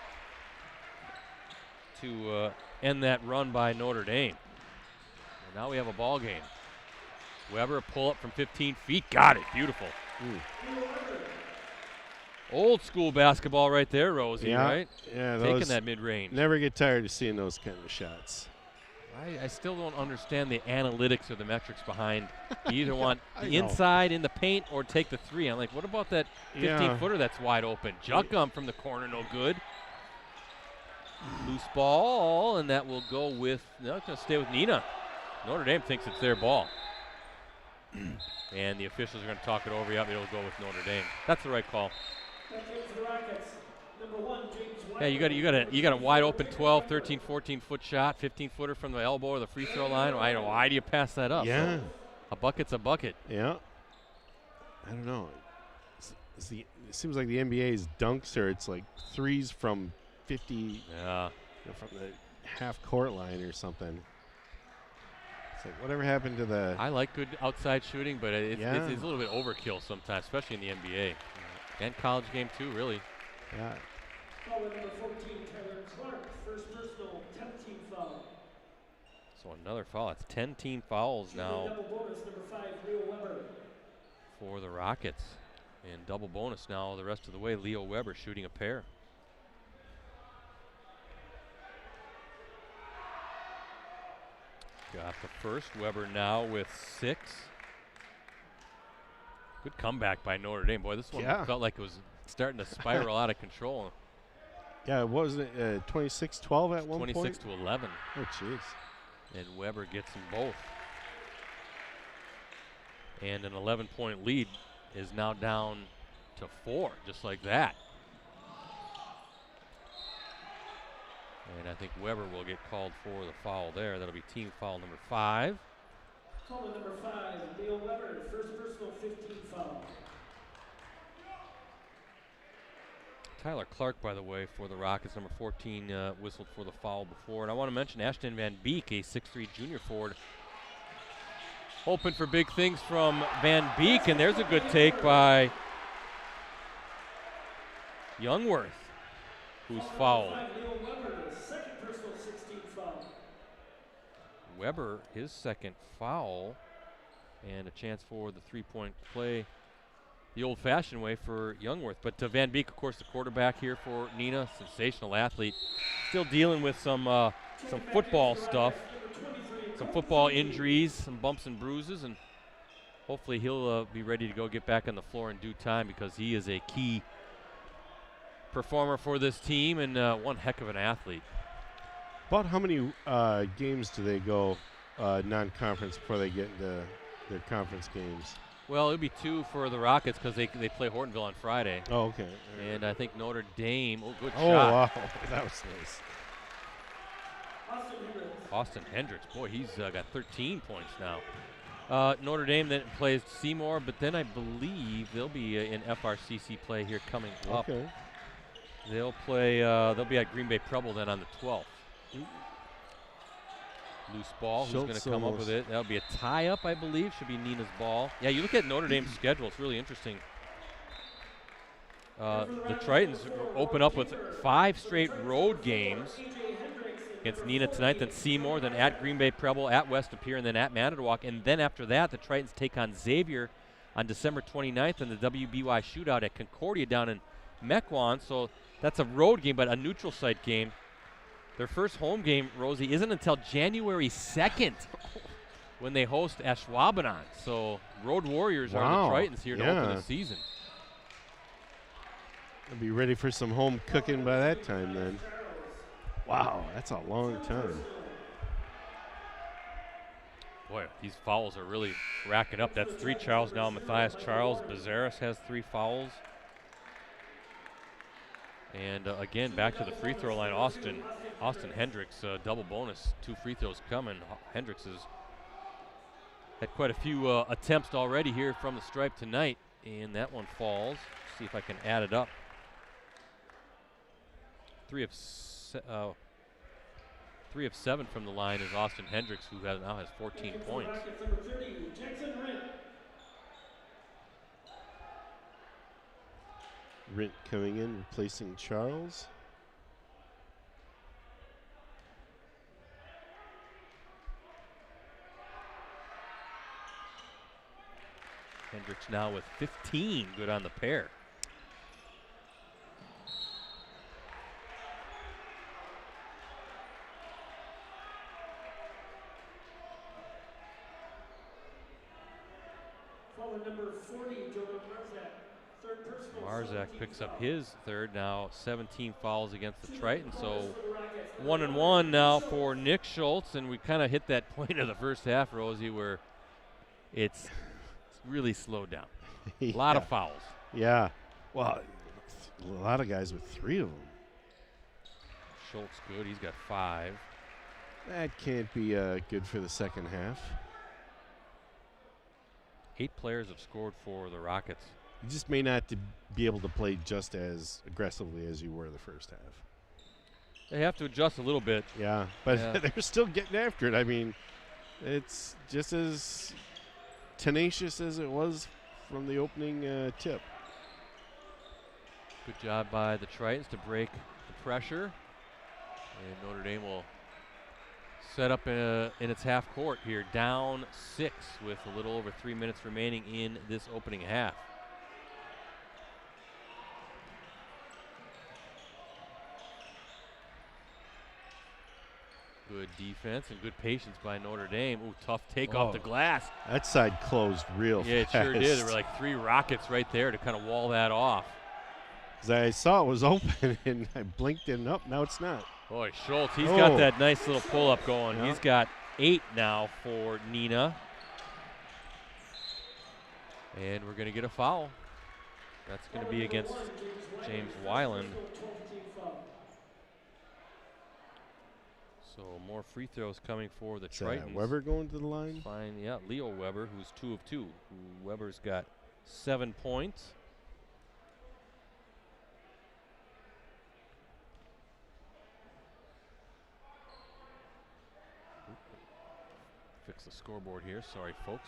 to end that run by Notre Dame. And now we have a ball game. Weber pull up from 15 feet. Got it. Beautiful. Old school basketball right there, Rosie, right? Yeah, taking that mid-range. Never get tired of seeing those kind of shots. I still don't understand the analytics or the metrics behind. You either want the inside in the paint or take the three. I'm like, what about that 15-footer that's wide open? Juckham from the corner, no good. Loose ball, and that will go with, no, it's going to stay with Neenah. Notre Dame thinks it's their ball. And the officials are going to talk it over. Yep, it'll go with Notre Dame. That's the right call. Yeah, you got a wide open 12, 13, 14-foot shot, 15-footer from the elbow or the free throw line. Why do you pass that up? Yeah. So a bucket's a bucket. Yeah. I don't know. It seems like the NBA's dunks are it's like threes from 50, from the half-court line or something. It's like whatever happened to the... I like good outside shooting, but it's a little bit overkill sometimes, especially in the NBA. And college game too, really. Yeah. Foul number 14, Tyler Clark, first personal, 10th team foul. So another foul. It's 10 team fouls now double bonus, number 5, Leo Weber. For the Rockets. And double bonus now the rest of the way. Leo Weber shooting a pair. Got the first. Weber now with 6. Good comeback by Notre Dame. Boy, this one felt like it was starting to spiral out of control. Yeah, what was it? 26-12 at one point? 26-11. Oh, jeez. And Weber gets them both. And an 11-point lead is now down to 4, just like that. And I think Weber will get called for the foul there. That'll be team foul number 5. Foul number 5, Leo Weber, first personal, 15 foul. Tyler Clark, by the way, for the Rockets, number 14, whistled for the foul before. And I want to mention Ashton Van Beek, a 6'3 junior forward, hoping for big things from Van Beek. And there's a good take by Youngworth, who's fouled. Weber, his second foul, and a chance for the three-point play the old-fashioned way for Youngworth. But Van Beek, of course, the quarterback here for Neenah, sensational athlete, still dealing with some football stuff, some football injuries, some bumps and bruises, and hopefully he'll be ready to go get back on the floor in due time because he is a key performer for this team and one heck of an athlete. About how many games do they go non-conference before they get into their conference games? Well, it'll be 2 for the Rockets because they play Hortonville on Friday. Oh, okay. And I think Notre Dame. Oh, good shot. Oh, wow. That was nice. Austin Hendricks. Boy, he's got 13 points now. Notre Dame then plays Seymour, but then I believe they'll be in FRCC play here coming up. Okay. They'll play. They'll be at Green Bay Preble then on the 12th. Loose ball. Who's going to come up with it? That'll be a tie-up, I believe. Should be Neenah's ball. Yeah, you look at Notre Dame's schedule. It's really interesting. The Tritons open up with 5 straight road games against Neenah tonight, then Seymour, then at Green Bay Preble, at West Appear, and then at Manitowoc. And then after that, the Tritons take on Xavier on December 29th in the WBY shootout at Concordia down in Mequon. So that's a road game, but a neutral site game. Their first home game, Rosie, isn't until January 2nd when they host Ashwaubenon. So Road Warriors are the Tritons here to open the season. They'll be ready for some home cooking by that time then. Wow, that's a long time. Boy, these fouls are really racking up. That's 3 Charles now. Matthias Charles. Bezaris has 3 fouls. And again, back to the free throw line. Austin Hendricks, double bonus. 2 free throws coming. Hendricks has had quite a few attempts already here from the stripe tonight. And that one falls. See if I can add it up. 3 of 7 from the line is Austin Hendricks, who now has 14 points. Rint coming in, replacing Charles. Hendricks now with 15, good on the pair. Number 40, Jordan Marzak, third personal. Marzak picks up his third, now 17 fouls against the Triton, so 1-1 now for Nick Schultz, and we kind of hit that point of the first half, Rosie, where it's really slowed down. Yeah. A lot of fouls. Yeah. Well, a lot of guys with 3 of them. Schultz good, he's got 5. That can't be good for the second half. 8 players have scored for the Rockets. You just may not be able to play just as aggressively as you were the first half. They have to adjust a little bit. Yeah, but Yeah. they're still getting after it. I mean, it's just as tenacious as it was from the opening tip. Good job by the Tritons to break the pressure. And Notre Dame will set up in its half court here, down 6 with a little over 3 minutes remaining in this opening half. Good defense and good patience by Notre Dame. Ooh, tough take off the glass. That side closed real fast. Yeah, it sure did. There were like 3 Rockets right there to kind of wall that off. 'Cause I saw it was open and I blinked it up. Now it's not. Boy, Schultz, he's got that nice little pull-up going. Yeah. He's got 8 now for Neenah. And we're going to get a foul. That's going to be against James Weiland. So more free throws coming for the Tritons. Weber going to the line? Fine, yeah, Leo Weber, who's 2 of 2. Weber's got 7 points. Fix the scoreboard here. Sorry, folks.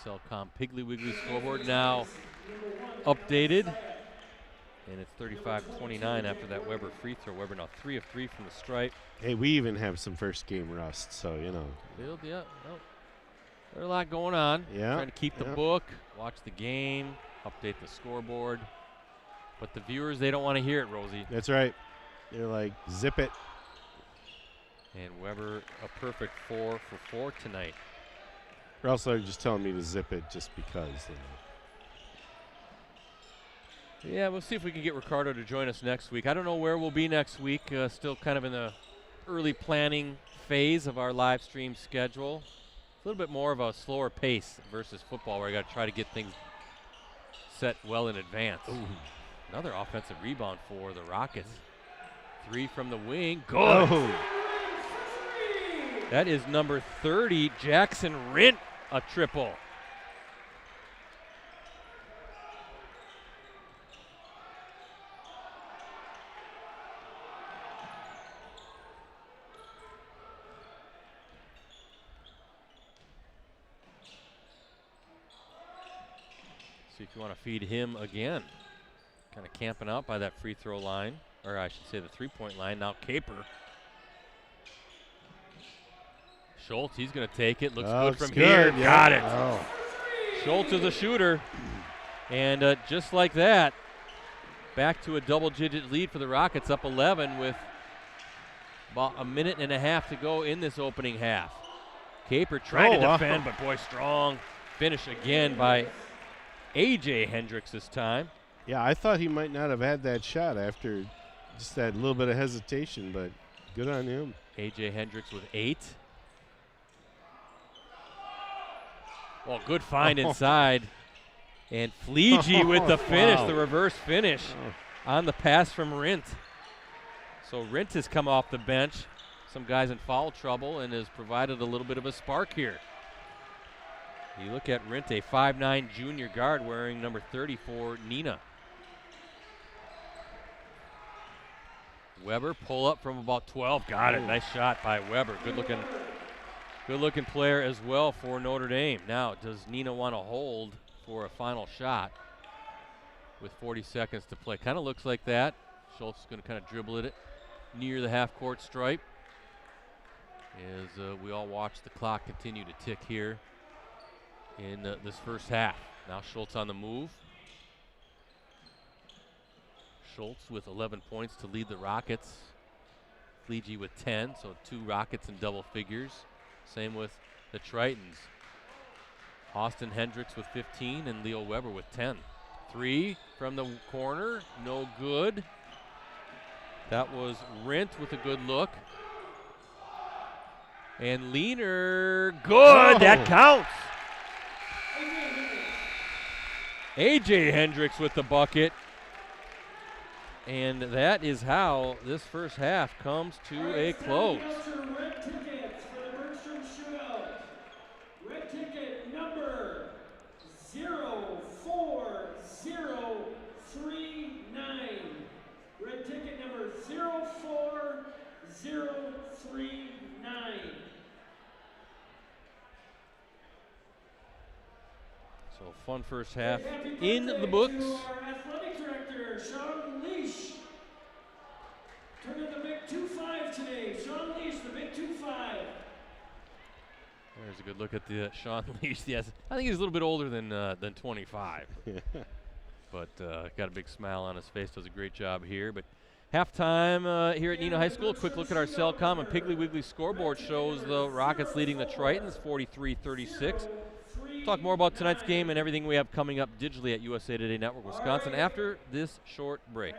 Cellcom Piggly Wiggly scoreboard now updated. And it's 35-29 after that Weber free throw. Weber now 3 of 3 from the stripe. Hey, we even have some first game rust, so, you know. Yeah, there's a lot going on. Yeah. Trying to keep the book, watch the game, update the scoreboard. But the viewers, they don't want to hear it, Rosie. That's right. They're like, zip it. And Weber a perfect 4 for 4 tonight. Or else they're just telling me to zip it just because. You know. Yeah, we'll see if we can get Ricardo to join us next week. I don't know where we'll be next week. Still kind of in the early planning phase of our live stream schedule. A little bit more of a slower pace versus football where I got to try to get things set well in advance. Ooh. Another offensive rebound for the Rockets. 3 from the wing. Good. Oh. That is number 30, Jackson Rint, a triple. See if you want to feed him again. Kind of camping out by that free throw line, or I should say the three-point line. Now Caper. Schultz, he's going to take it. Looks good from here. Yeah. Got it. Oh. Schultz is a shooter. And just like that, back to a double-digit lead for the Rockets, up 11 with about a minute and a half to go in this opening half. Caper trying to defend, but boy, strong finish again by A.J. Hendricks this time. Yeah, I thought he might not have had that shot after just that little bit of hesitation, but good on him. A.J. Hendricks with 8. Well, good find inside. And Fleege with the finish, Wow. the reverse finish on the pass from Rint. So Rint has come off the bench. Some guys in foul trouble and has provided a little bit of a spark here. You look at Rint, a 5'9" junior guard wearing number 30 for Neenah. Weber pull up from about 12. Got it. Nice shot by Weber. Good looking player as well for Notre Dame. Now, does Neenah want to hold for a final shot with 40 seconds to play? Kind of looks like that. Schultz is going to kind of dribble it near the half-court stripe as we all watch the clock continue to tick here in this first half. Now Schultz on the move. Schultz with 11 points to lead the Rockets. Fleege with 10, so 2 Rockets in double figures. Same with the Tritons. Austin Hendricks with 15 and Leo Weber with 10. 3 from the corner, no good. That was Rint with a good look. And Leaner, good, that counts. AJ Hendricks with the bucket. And that is how this first half comes to a close. Red tickets for the Bergstrom shootout. Red ticket number 04039. Red ticket number 04039. So fun first half in the books. To our athletic director, Sean Leash. Turning the big 2-5 today. Sean Leash, the big 2-5. There's a good look at the Sean Leash. Yes, I think he's a little bit older than 25. But got a big smile on his face. Does a great job here. But halftime here at Neenah High School. A quick look at our Cellcom and Piggly Wiggly scoreboard shows the Rockets leading the Tritons 43-36. Talk more about tonight's game and everything we have coming up digitally at USA Today Network Wisconsin after this short break.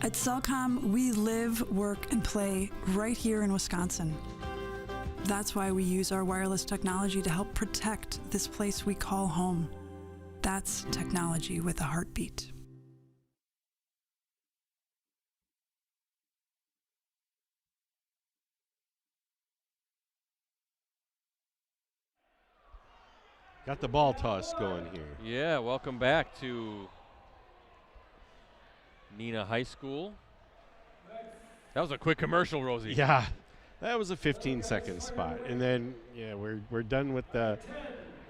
At Cellcom, we live, work, and play right here in Wisconsin. That's why we use our wireless technology to help protect this place we call home. That's technology with a heartbeat. Got the ball toss going here. Yeah, welcome back to Neenah High School. That was a quick commercial, Rosie. Yeah, that was a 15-second spot. And then, yeah, we're done with the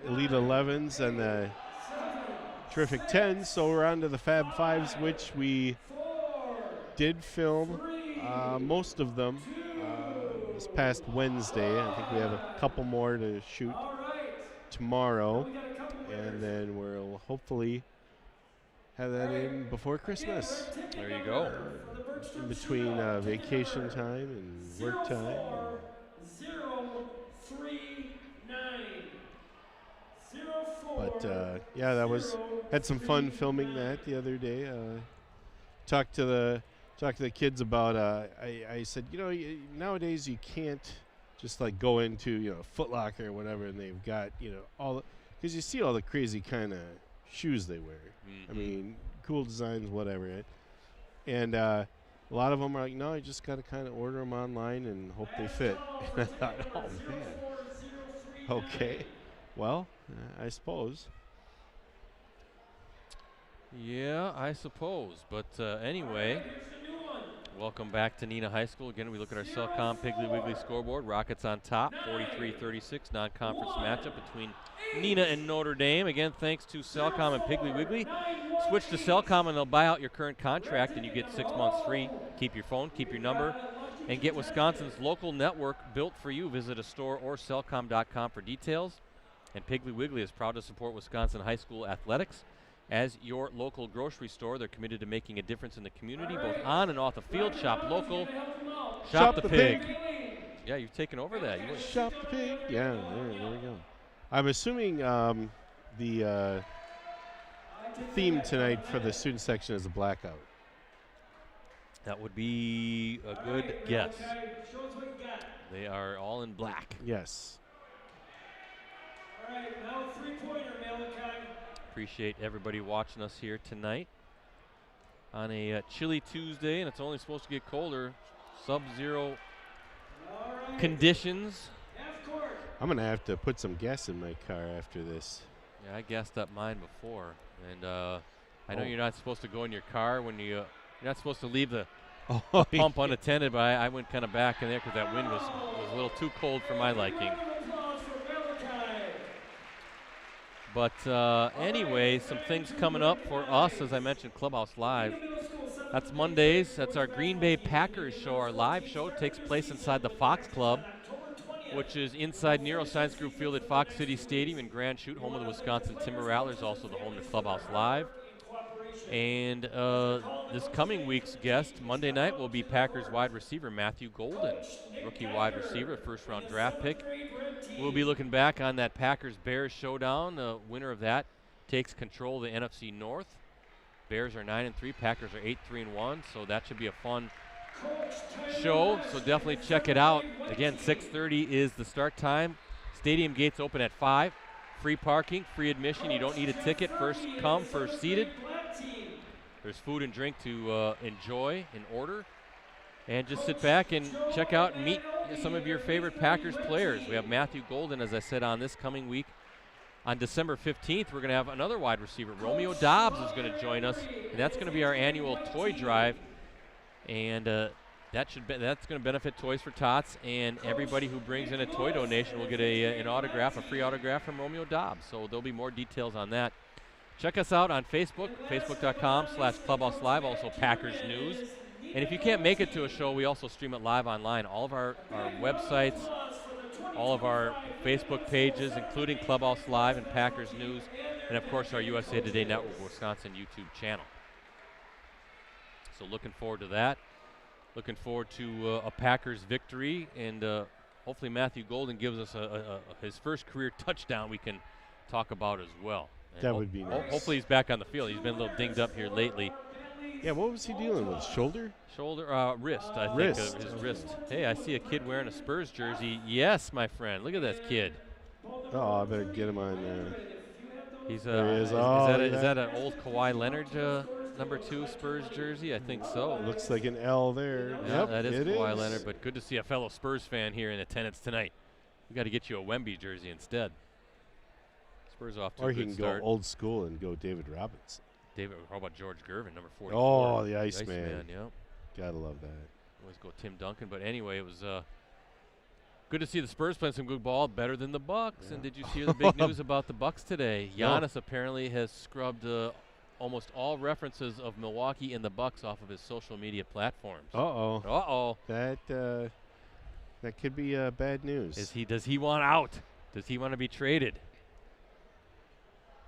Elite 11s and the Terrific 10s, so we're on to the Fab 5s, which we did film most of them this past Wednesday. I think we have a couple more to shoot tomorrow, and then we'll hopefully have that in before Christmas. There you go. In between vacation time and work time. 039. Yeah, had some fun filming that the other day. Talked to the kids about. I said, nowadays you can't just like go into Foot Locker or whatever, and they've got all because you see all the crazy kind of shoes they wear. Mm-hmm. I mean, cool designs, whatever. And a lot of them are like, no, you just got to kind of order them online and hope they fit. And I thought, oh man, okay, well, I suppose. Yeah, I suppose. But anyway, welcome back to Neenah High School. Again, we look at our Cellcom Piggly Wiggly scoreboard. Rockets on top, 43-36, non-conference matchup between Neenah and Notre Dame. Again, thanks to Cellcom and Piggly Wiggly. Switch to Cellcom and they'll buy out your current contract and you get 6 months free. Keep your phone, keep your number, and get Wisconsin's local network built for you. Visit a store or cellcom.com for details. And Piggly Wiggly is proud to support Wisconsin high school athletics. As your local grocery store, they're committed to making a difference in the community, both on and off the field. Shop local, shop the pig. Yeah, you've taken over that. Shop the pig. Yeah, there we go. I'm assuming the theme tonight for the student section is a blackout. That would be a good guess. They are all in black. Yes. All right, now three-pointer, Malachi. Appreciate everybody watching us here tonight on a chilly Tuesday, and it's only supposed to get colder. Sub-zero conditions. Half court. I'm going to have to put some gas in my car after this. Yeah, I gassed up mine before, and I know you're not supposed to go in your car when you're not supposed to leave the pump unattended, but I went kind of back in there because that wind was a little too cold for my liking. But anyway, some things coming up for us, as I mentioned, Clubhouse Live. That's Mondays. That's our Green Bay Packers show. Our live show takes place inside the Fox Club, which is inside Neuroscience Group Field at Fox City Stadium in Grand Chute, home of the Wisconsin Timber Rattlers, also the home to Clubhouse Live. And this coming week's guest, Monday night, will be Packers wide receiver Matthew Golden, rookie wide receiver, first-round draft pick. We'll be looking back on that Packers-Bears showdown. The winner of that takes control of the NFC North. Bears are 9-3, Packers are 8-3-1, so that should be a fun show. So definitely check it out. Again, 6:30 is the start time. Stadium gates open at 5. Free parking, free admission. You don't need a ticket. First come, first seated. There's food and drink to enjoy and order. And just sit back and check out and meet some of your favorite Packers players. We have Matthew Golden, as I said, on this coming week. On December 15th, we're going to have another wide receiver. Romeo Dobbs is going to join us, and that's going to be our annual toy drive. And that's going to benefit Toys for Tots, and everybody who brings in a toy donation will get an autograph, a free autograph from Romeo Dobbs. So there'll be more details on that. Check us out on Facebook, facebook.com/Clubhouse Live, also Packers News. And if you can't make it to a show, we also stream it live online. All of our websites, all of our Facebook pages, including Clubhouse Live and Packers News, and of course our USA Today Network Wisconsin YouTube channel. So looking forward to that. Looking forward to a Packers victory, and hopefully Matthew Golden gives us his first career touchdown we can talk about as well. And that would be nice. Hopefully he's back on the field. He's been a little dinged up here lately. Yeah, what was he dealing with? Shoulder? Wrist, I think. Wrist. His wrist. Hey, I see a kid wearing a Spurs jersey. Yes, my friend. Look at this kid. Oh, I better get him on. He's there he is. Is that an old Kawhi Leonard number 2 Spurs jersey? I think so. Looks like an L there. Yeah, yep, that is Kawhi Leonard, but good to see a fellow Spurs fan here in attendance tonight. We got to get you a Wemby jersey instead. Spurs off to a good start. Or he can go old school and go David Robinson. How about George Gervin, number 44? Oh, the Iceman. Yep. Gotta love that. Always go Tim Duncan. But anyway, it was good to see the Spurs playing some good ball, better than the Bucks. Yeah. And did you hear the big news about the Bucks today? Giannis apparently has scrubbed almost all references of Milwaukee and the Bucks off of his social media platforms. Uh-oh. That could be bad news. Does he want out? Does he want to be traded?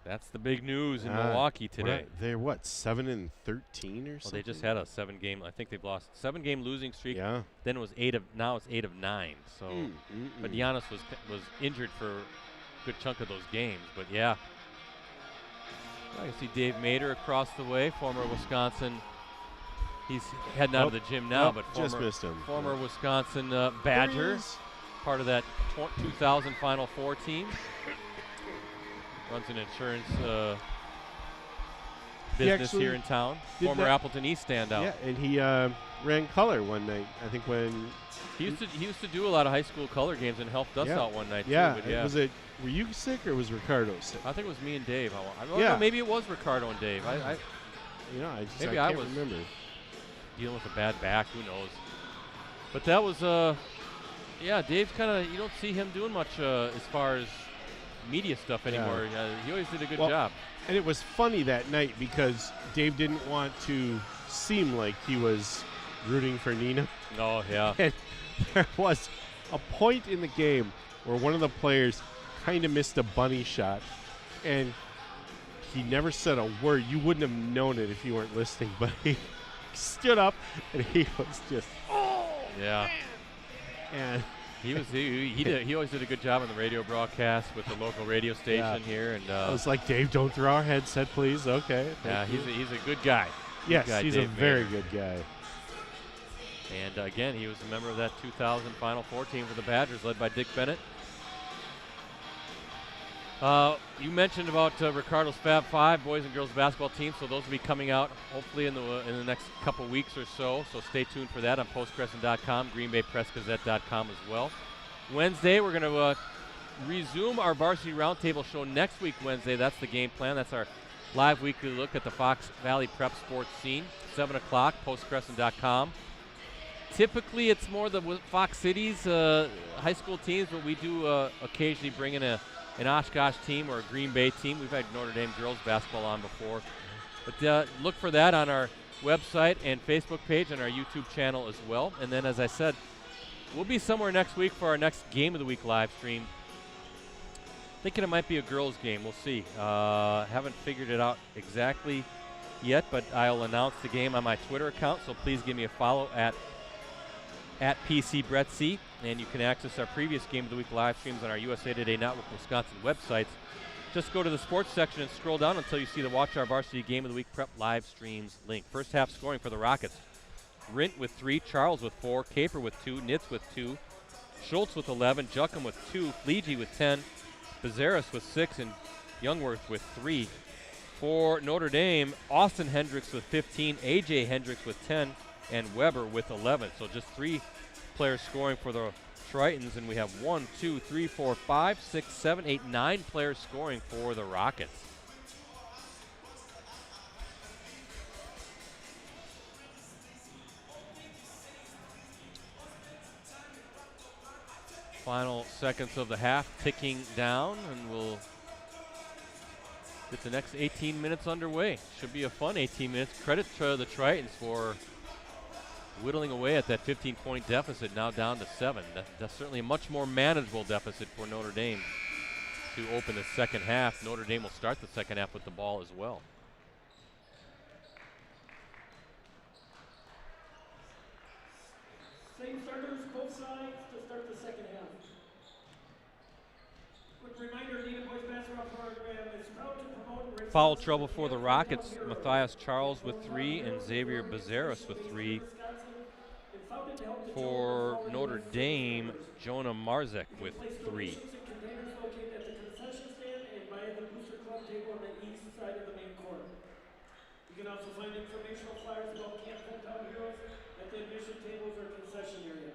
That's the big news in Milwaukee today. They're what, 7-13 or something? Well, they just had a 7-game. I think they've lost 7-game losing streak. Yeah. Then it was 8 of. Now it's 8 of 9. So, but Giannis was injured for a good chunk of those games. But yeah, I can see Dave Mader across the way, former Wisconsin. He's heading out of the gym now, but just missed him. Former Wisconsin Badger, part of that 2000 Final Four team. Runs an insurance business here in town. Former Appleton East standout. Yeah, and he ran color one night. I think when he used to do a lot of high school color games and helped us out one night too. But was it? Were you sick or was Ricardo sick? I think it was me and Dave. I don't know, maybe it was Ricardo and Dave. I can't remember. Dealing with a bad back. Who knows? But that was Dave's kind of, you don't see him doing much as far as media stuff anymore. He always did a good job. And it was funny that night because Dave didn't want to seem like he was rooting for Neenah. Oh, yeah. And there was a point in the game where one of the players kind of missed a bunny shot, and he never said a word. You wouldn't have known it if you weren't listening, but he stood up and he was just, yeah. And he always did a good job on the radio broadcast with the local radio station here. And I was like, Dave, don't throw our headset, please. Okay. He's a good guy. Yes, he's a very good guy. And again, he was a member of that 2000 Final Four team for the Badgers, led by Dick Bennett. You mentioned about Ricardo's Fab Five boys and girls basketball team, so those will be coming out hopefully in the next couple weeks or so. So stay tuned for that on postcrescent.com, greenbaypressgazette.com as well. Wednesday, we're going to resume our varsity roundtable show next week Wednesday. That's the game plan. That's our live weekly look at the Fox Valley prep sports scene. 7 o'clock, postcrescent.com. Typically, it's more the Fox Cities high school teams, but we do occasionally bring in an Oshkosh team or a Green Bay team. We've had Notre Dame girls basketball on before. But look for that on our website and Facebook page and our YouTube channel as well. And then, as I said, we'll be somewhere next week for our next Game of the Week live stream. Thinking it might be a girls' game. We'll see. Haven't figured it out exactly yet, but I'll announce the game on my Twitter account, so please give me a follow at PCBrettsy, and you can access our previous Game of the Week live streams on our USA Today Network Wisconsin websites. Just go to the sports section and scroll down until you see the Watch Our Varsity Game of the Week Prep live streams link. First half scoring for the Rockets. Rint with 3, Charles with 4, Caper with 2, Nitz with 2, Schultz with 11, Juckham with 2, Fleege with 10, Bezaris with 6, and Youngworth with 3. For Notre Dame, Austin Hendricks with 15, A.J. Hendricks with 10, and Weber with 11. So just 3 players scoring for the Tritons, and we have 1, 2, 3, 4, 5, 6, 7, 8, 9 players scoring for the Rockets. Final seconds of the half ticking down, and we'll get the next 18 minutes underway. Should be a fun 18 minutes. Credit to the Tritons for whittling away at that 15-point deficit, now down to 7. That's certainly a much more manageable deficit for Notre Dame to open the second half. Notre Dame will start the second half with the ball as well. Same starters, both sides, to start the second half. Quick reminder, Neenah boys basketball program is proud to promote and Foul trouble for the Rockets. Matthias Charles with 3 and Xavier Bezaris with 3. For Notre Dame, Jonah Marzek with 3. Containers located at the concession stand and by the Booster Club table on the east side of the main court. You can also find informational flyers about Camp Hometown Heroes at the admission tables or concession area.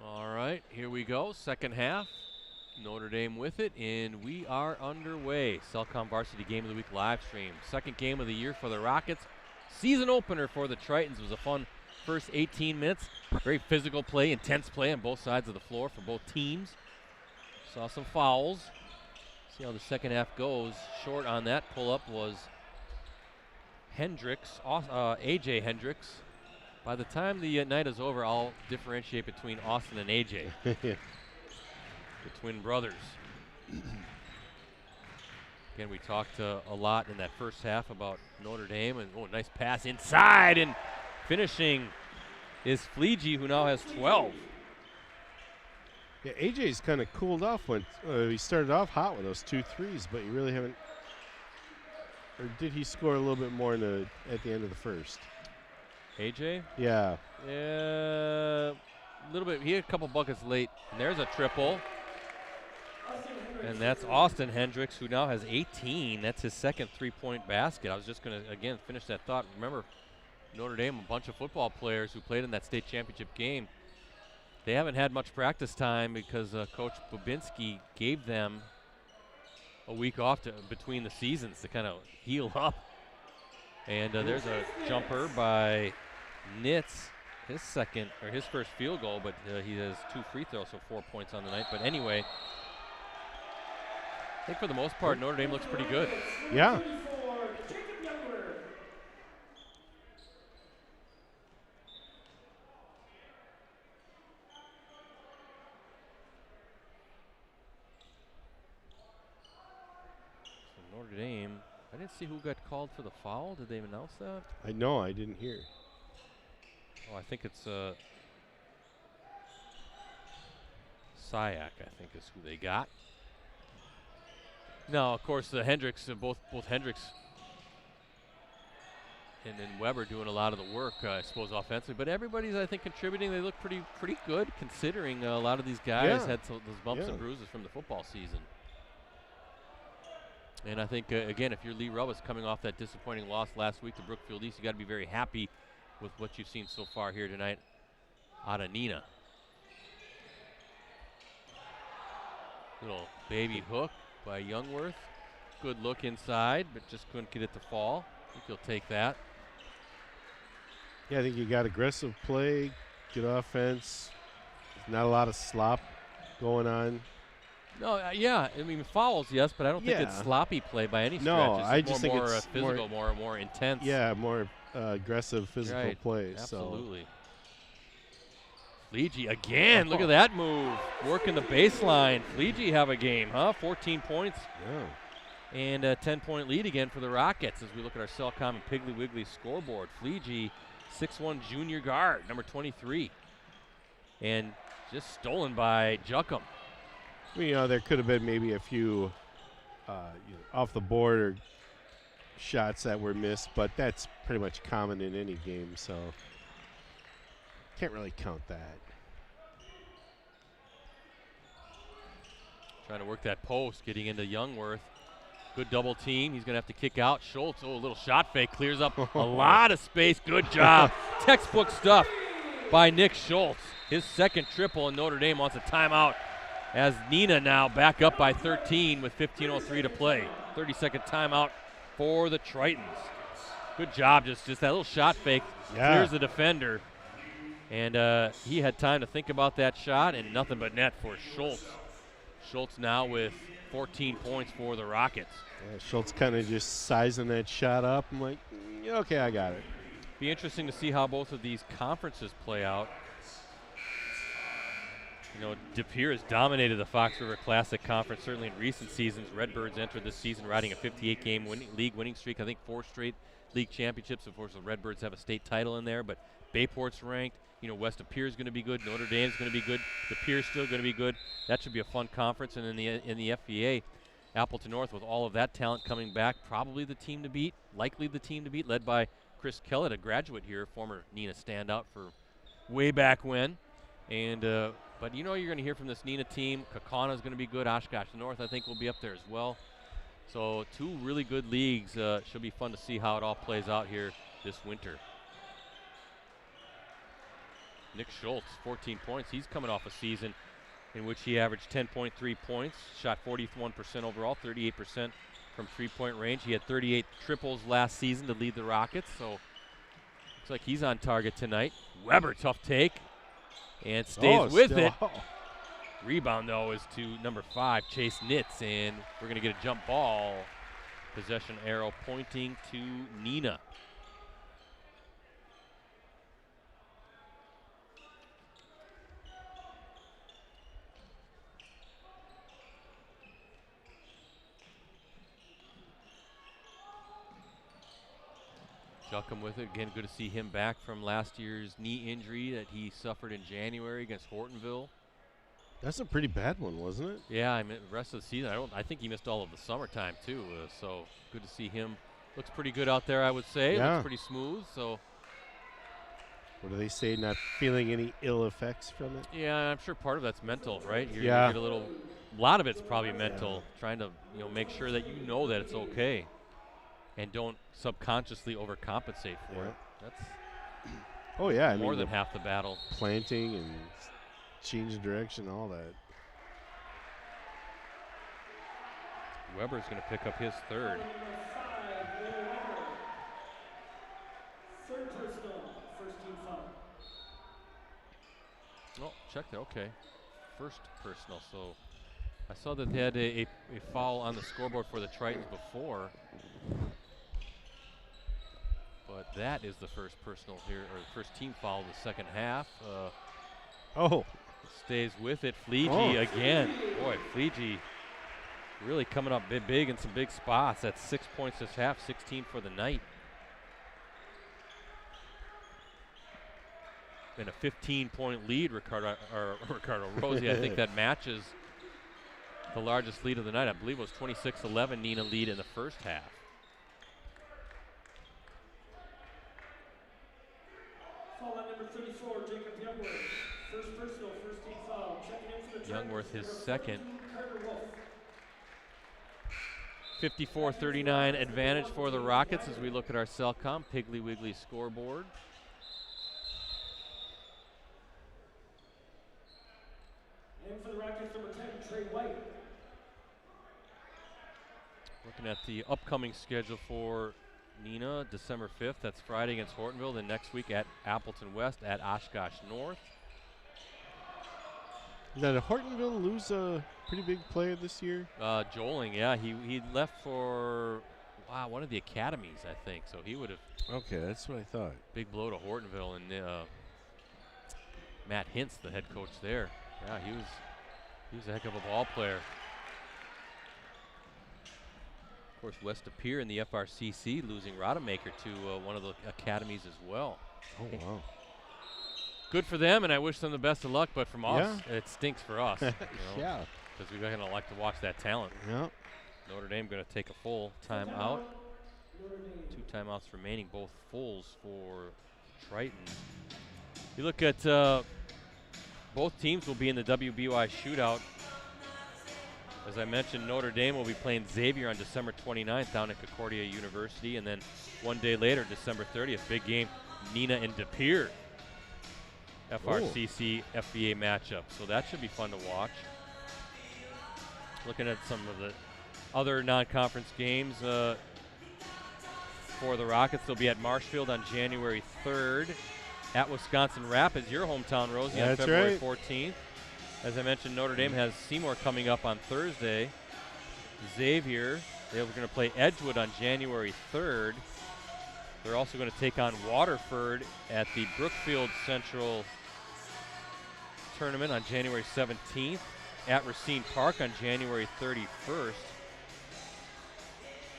All right, here we go. Second half. Notre Dame with it, and we are underway. Cellcom Varsity Game of the Week live stream. Second game of the year for the Rockets. Season opener for the Tritons. It was a fun first 18 minutes. Very physical play, intense play on both sides of the floor for both teams. Saw some fouls. See how the second half goes. Short on that pull-up was Hendricks, A.J. Hendricks. By the time the night is over, I'll differentiate between Austin and A.J. The twin brothers. Again, we talked a lot in that first half about Notre Dame, and nice pass inside, and finishing is Fleege, who now has 12. Yeah, AJ's kind of cooled off when he started off hot with those 2 threes, but you really haven't. Or did he score a little bit more at the end of the first? AJ? Yeah. Yeah, a little bit. He had a couple buckets late, and there's a triple. And that's Austin Hendricks, who now has 18. That's his second 3-point basket. I was just going to, again, finish that thought. Remember, Notre Dame, a bunch of football players who played in that state championship game. They haven't had much practice time because Coach Bobinski gave them a week off between the seasons to kind of heal up. And there's a jumper by Nitz, his first field goal, but he has 2 free throws, so 4 points on the night. But anyway, I think for the most part, Notre Dame looks pretty good. Yeah. So Notre Dame, I didn't see who got called for the foul. Did they announce that? I didn't hear. Oh, I think it's Syak, I think is who they got. No, of course, Hendricks, both Hendricks and then Weber doing a lot of the work, I suppose, offensively. But everybody's, I think, contributing. They look pretty good considering a lot of these guys had those bumps and bruises from the football season. And I think, again, if you're Lee Rubis coming off that disappointing loss last week to Brookfield East, you got to be very happy with what you've seen so far here tonight out of Neenah. Little baby hook by Youngworth. Good look inside, but just couldn't get it to fall. I think he'll take that. Yeah, I think you got aggressive play, good offense. Not a lot of slop going on. No, yeah, I mean fouls, yes, but I don't think it's sloppy play by any stretch. No, it's I just think more it's physical, more intense. Yeah, more aggressive physical play. Absolutely. Fleege again. Look at that move, working the baseline. Fleege have a game, huh? 14 points. Yeah. And a 10-point lead again for the Rockets as we look at our Cellcom and Piggly Wiggly scoreboard. Fleege, 6'1" junior guard, number 23, and just stolen by Juckham. Well, there could have been maybe a few off the board or shots that were missed, but that's pretty much common in any game, so can't really count that. Trying to work that post, getting into Youngworth. Good double team. He's going to have to kick out. Schultz, a little shot fake, clears up a lot of space. Good job. Textbook stuff by Nick Schultz. His second triple, and Notre Dame wants a timeout. As Neenah now back up by 13 with 15:03 to play. 30-second timeout for the Tritons. Good job, just that little shot fake. Clears the defender. And he had time to think about that shot, and nothing but net for Schultz. Schultz now with 14 points for the Rockets. Yeah, Schultz kind of just sizing that shot up. I'm like, okay, I got it. Be interesting to see how both of these conferences play out. You know, De Pere has dominated the Fox River Classic Conference, certainly in recent seasons. Redbirds entered this season riding a 58-game league winning streak. I think 4 straight league championships. Of course, the Redbirds have a state title in there, but Bayport's ranked. You know, West De Pere is going to be good. Notre Dame's going to be good. De Pere's still going to be good. That should be a fun conference. And in the FVA, Appleton North, with all of that talent coming back, probably the team to beat, likely the team to beat, led by Chris Kellett, a graduate here, former Neenah standout for way back when. And but you know you're going to hear from this Neenah team. Kaukauna is going to be good. Oshkosh North, I think, will be up there as well. So 2 really good leagues. Should be fun to see how it all plays out here this winter. Nick Schultz, 14 points. He's coming off a season in which he averaged 10.3 points, shot 41% overall, 38% from three-point range. He had 38 triples last season to lead the Rockets, so looks like he's on target tonight. Weber, tough take, and stays with it. Rebound, though, is to number 5, Chase Nitz, and we're going to get a jump ball. Possession arrow pointing to Neenah. Juckham with it. Again, good to see him back from last year's knee injury that he suffered in January against Hortonville. That's a pretty bad one, wasn't it? Yeah, I mean, the rest of the season, I think he missed all of the summertime too. So good to see him. Looks pretty good out there, I would say. Yeah. Looks pretty smooth. So. What do they say? Not feeling any ill effects from it? Yeah, I'm sure part of that's mental, right? You yeah. Get a lot of it's probably mental. Trying to make sure that you know that it's okay, and don't subconsciously overcompensate for it. That's more than half the battle. Planting and change of direction, all that. Weber's going to pick up his third. Third personal, first team foul. Oh, check that. Okay. First personal. So I saw that they had a foul on the scoreboard for the Tritons before. But that is the first personal here, or the first team foul of the second half. Stays with it. Fleege again. Boy, Fleege really coming up big in some big spots. That's 6 points this half, 16 for the night. And a 15-point lead, Ricardo Rosie. I think that matches the largest lead of the night. I believe it was 26-11 Neenah lead in the first half. 22nd. 54-39 advantage for the Rockets as we look at our Cellcom Piggly Wiggly scoreboard. And for the Rockets, number 10, Trey White. Looking at the upcoming schedule for Neenah, December 5th. That's Friday against Hortonville. Then next week at Appleton West, at Oshkosh North. Did Hortonville lose a pretty big player this year? Joling, yeah. He left for, one of the academies, I think. So he would have. Okay, that's what I thought. Big blow to Hortonville. And Matt Hintz, the head coach there. Yeah, he was a heck of a ball player. Of course, West Appear in the FRCC losing Rodemaker to one of the academies as well. Oh, wow. Good for them, and I wish them the best of luck, but from us, it stinks for us. Yeah. Because we're going to like to watch that talent. Yeah. Notre Dame going to take a full timeout. 2 timeouts remaining, both fulls for Triton. You look at both teams will be in the WBY shootout. As I mentioned, Notre Dame will be playing Xavier on December 29th down at Concordia University, and then one day later, December 30th, big game, Neenah and De Pere. FRCC FBA matchup. So that should be fun to watch. Looking at some of the other non-conference games for the Rockets, they'll be at Marshfield on January 3rd. At Wisconsin Rapids, your hometown, Rosie, on February 14th. As I mentioned, Notre Dame has Seymour coming up on Thursday. Xavier, they're going to play Edgewood on January 3rd. They're also going to take on Waterford at the Brookfield Central Tournament on January 17th. At Racine Park on January 31st.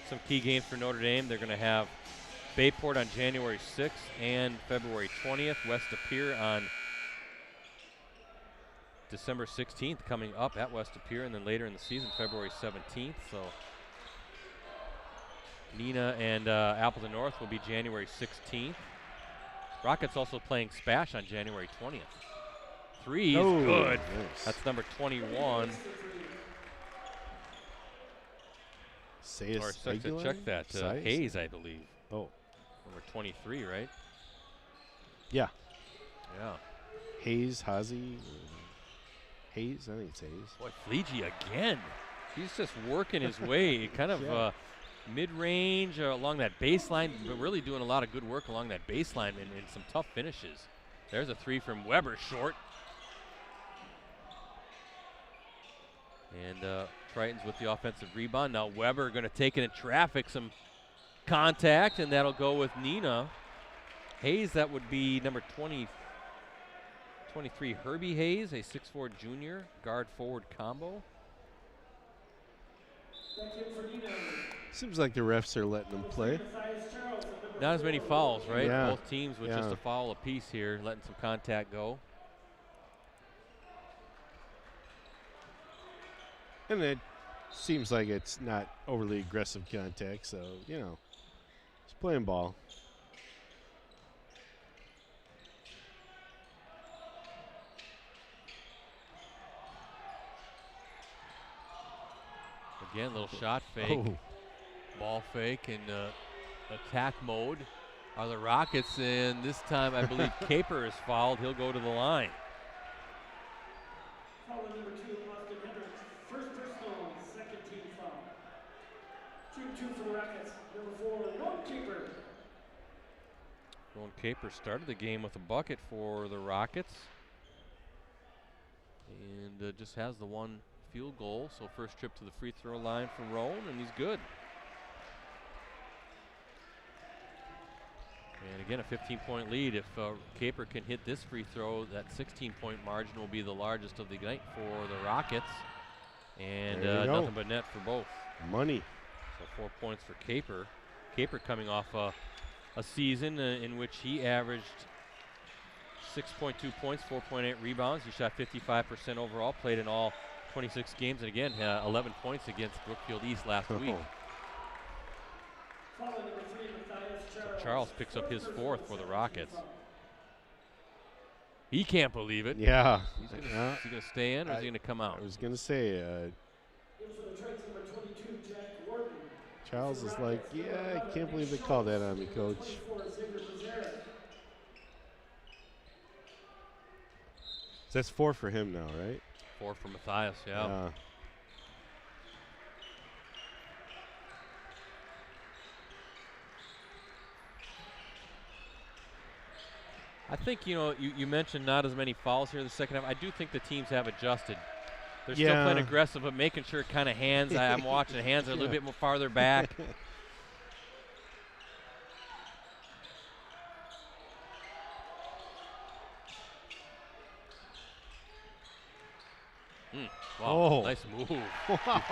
Some key games for Notre Dame. They're going to have Bayport on January 6th and February 20th. West Appear on December 16th coming up at West Appear, and then later in the season, February 17th. So Neenah and Appleton North will be January 16th. Rockets also playing Spash on January 20th. Three is good. Nice. That's number 21. Check that. Hayes, I believe. Oh. Number 23, right? Yeah. Yeah. Hayes, Hazy. Hayes? I think it's Hayes. Boy, Fleege again. He's just working his way. Kind of mid-range along that baseline, but really doing a lot of good work along that baseline and some tough finishes. There's a 3 from Weber, short. And Triton's with the offensive rebound. Now Weber going to take it in traffic, some contact, and that'll go with Neenah. Hayes, that would be number 23, Herbie Hayes, a 6'4" junior, guard-forward combo. Seems like the refs are letting them play. Not as many fouls, right? Yeah. Both teams with just a foul apiece here, letting some contact go. And it seems like it's not overly aggressive contact, so, you know, just playing ball. Again, little shot fake, ball fake, and attack mode are the Rockets. And this time, I believe Caper is fouled. He'll go to the line. Foul number 2, Austin Hendricks. First personal, second team foul. 2-2 for the Rockets. Number 4, Ron Caper. Ron Caper started the game with a bucket for the Rockets. And just has the one field goal, so first trip to the free throw line for Roan, and he's good. And again, a 15-point lead. If Caper can hit this free throw, that 16-point margin will be the largest of the night for the Rockets. And nothing but net for both. Money. So 4 points for Caper. Caper coming off a season in which he averaged 6.2 points, 4.8 rebounds. He shot 55% overall, played in all 26 games, and again, 11 points against Brookfield East last week. Foul number 3, Matthias Charles. So Charles picks up his 4th for the Rockets. He can't believe it. Yeah. Is he going to stay in or is he going to come out? I was going to say, Charles is like, yeah, I can't believe they called that on me, Coach. So that's 4 for him now, right? 4 for Matthias, yeah. I think, you mentioned not as many fouls here in the second half. I do think the teams have adjusted. They're still playing aggressive, but making sure kind of hands. I'm watching hands are a little bit more farther back. Wow, nice move. Wow.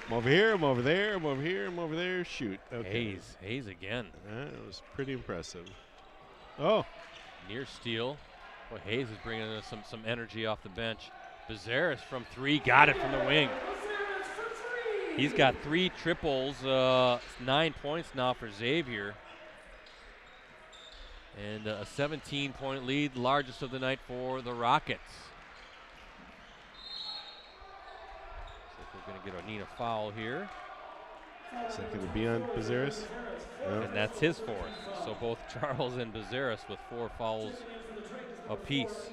I'm over here, I'm over there, I'm over here, I'm over there. Shoot. Okay. Hayes again. That was pretty impressive. Oh. Near steal. Boy, Hayes is bringing us some energy off the bench. Bezeris from 3, got it from the wing. He's got 3 triples, 9 points now for Xavier. And a 17-point lead, largest of the night for the Rockets. We're going to get a Neenah foul here. Is that going to be on Bezeris? No. And that's his 4th. So both Charles and Bezeris with 4 fouls apiece.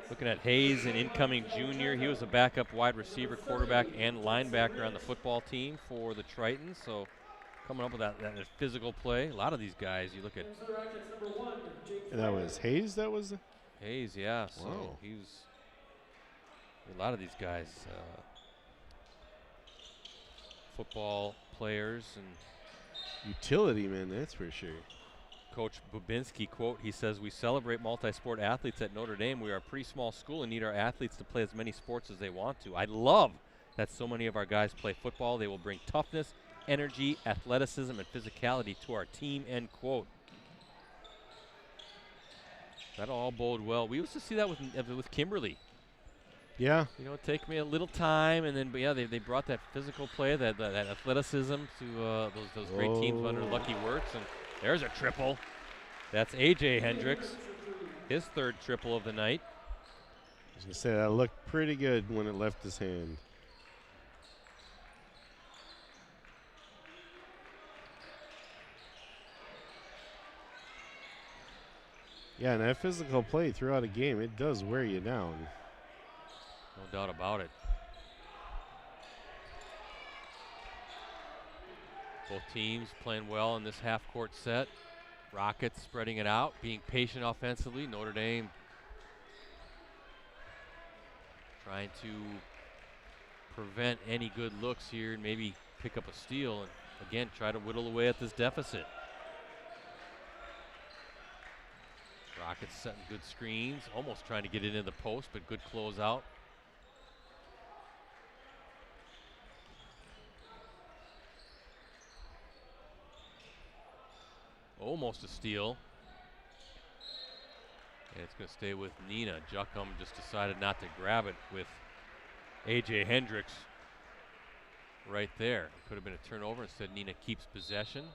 Looking at Hayes, an incoming junior. He was a backup wide receiver, quarterback, and linebacker on the football team for the Tritons. So coming up with that physical play. A lot of these guys, you look at. And that was Hayes? That was? Hayes, yeah. So wow. he was. A lot of these guys, football players and utility men, that's for sure. Coach Bubinski, quote, he says, "We celebrate multi-sport athletes at Notre Dame. We are a pretty small school and need our athletes to play as many sports as they want to. I love that so many of our guys play football. They will bring toughness, energy, athleticism, and physicality to our team," end quote. That'll all bode well. We used to see that with Kimberly. Yeah. It take me a little time, and then, but yeah, they brought that physical play, that athleticism to those great teams under Lucky Works, and there's a triple. That's A.J. Hendricks, his 3rd triple of the night. I was going to say, that looked pretty good when it left his hand. Yeah, and that physical play throughout a game, it does wear you down. No doubt about it. Both teams playing well in this half-court set. Rockets spreading it out, being patient offensively. Notre Dame trying to prevent any good looks here and maybe pick up a steal and, again, try to whittle away at this deficit. Rockets setting good screens, almost trying to get it into the post, but good closeout. Almost a steal. And it's going to stay with Neenah. Juckham just decided not to grab it with A.J. Hendricks right there. It could have been a turnover. Instead, Neenah keeps possession.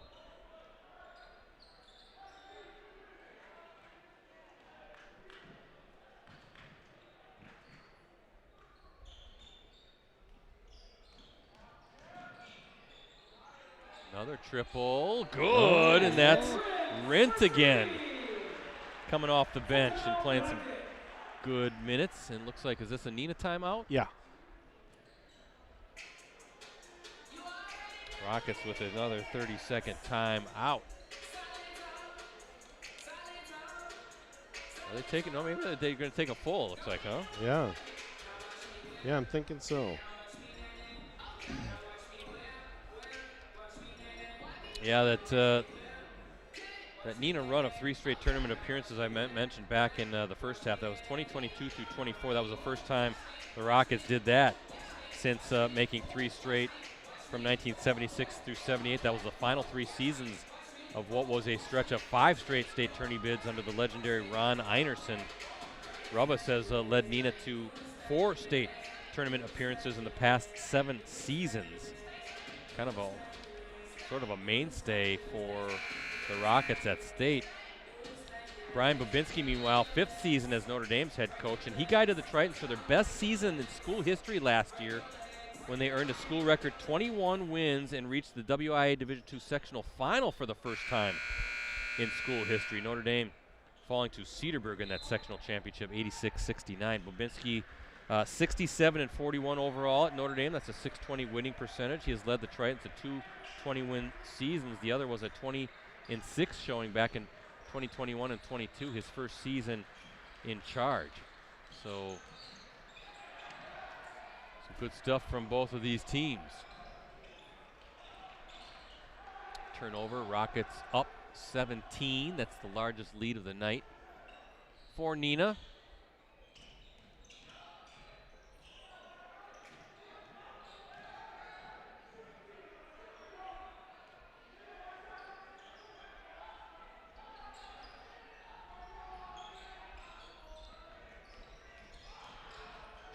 Another triple, good, and that's Rent again. Coming off the bench and playing some good minutes, and looks like, is this a Neenah timeout? Yeah. Rockets with another 30-second timeout. Are they taking, no, maybe they're going to take a full, looks like, huh? Yeah. Yeah, I'm thinking so. Yeah, that Neenah run of 3 straight tournament appearances I mentioned back in the first half, that was 2022 through 24. That was the first time the Rockets did that since making 3 straight from 1976 through 78. That was the final 3 seasons of what was a stretch of 5 straight state tourney bids under the legendary Ron Einerson. Rubba says led Neenah to 4 state tournament appearances in the past 7 seasons. Kind of a sort of a mainstay for the Rockets at state. Brian Babinski, meanwhile, 5th season as Notre Dame's head coach, and he guided the Tritons for their best season in school history last year when they earned a school record 21 wins and reached the WIA Division II sectional final for the first time in school history. Notre Dame falling to Cedarburg in that sectional championship, 86-69. Babinski, 67-41 overall at Notre Dame. That's a .620 winning percentage. He has led the Tritons to 2 20-win seasons. The other was a 20-6 showing back in 2021 and 22, his first season in charge. So some good stuff from both of these teams. Turnover, Rockets up 17. That's the largest lead of the night for Neenah.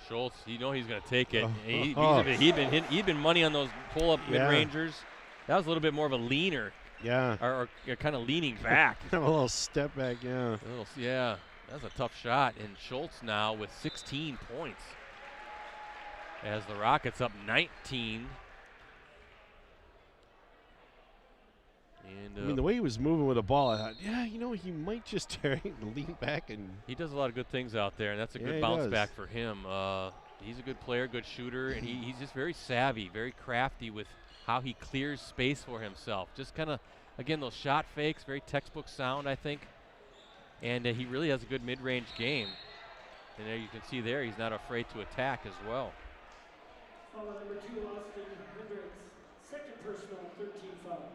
Schultz, you know he's going to take it. He'd been money on those pull-up mid-rangers. That was a little bit more of a leaner. Yeah. Or kind of leaning back. Kind of a little step back, yeah. Yeah, that's a tough shot. And Schultz now with 16 points as the Rockets up 19. And I mean, the way he was moving with the ball, I thought, yeah, you know, he might just lean back. And he does a lot of good things out there, and that's a good bounce back for him. He's a good player, good shooter, and he's just very savvy, very crafty with how he clears space for himself. Just kind of, again, those shot fakes, very textbook sound, I think. And he really has a good mid-range game. And there you can see there, he's not afraid to attack as well. Foul number 2, Austin Hendricks. Second personal, 13 foul.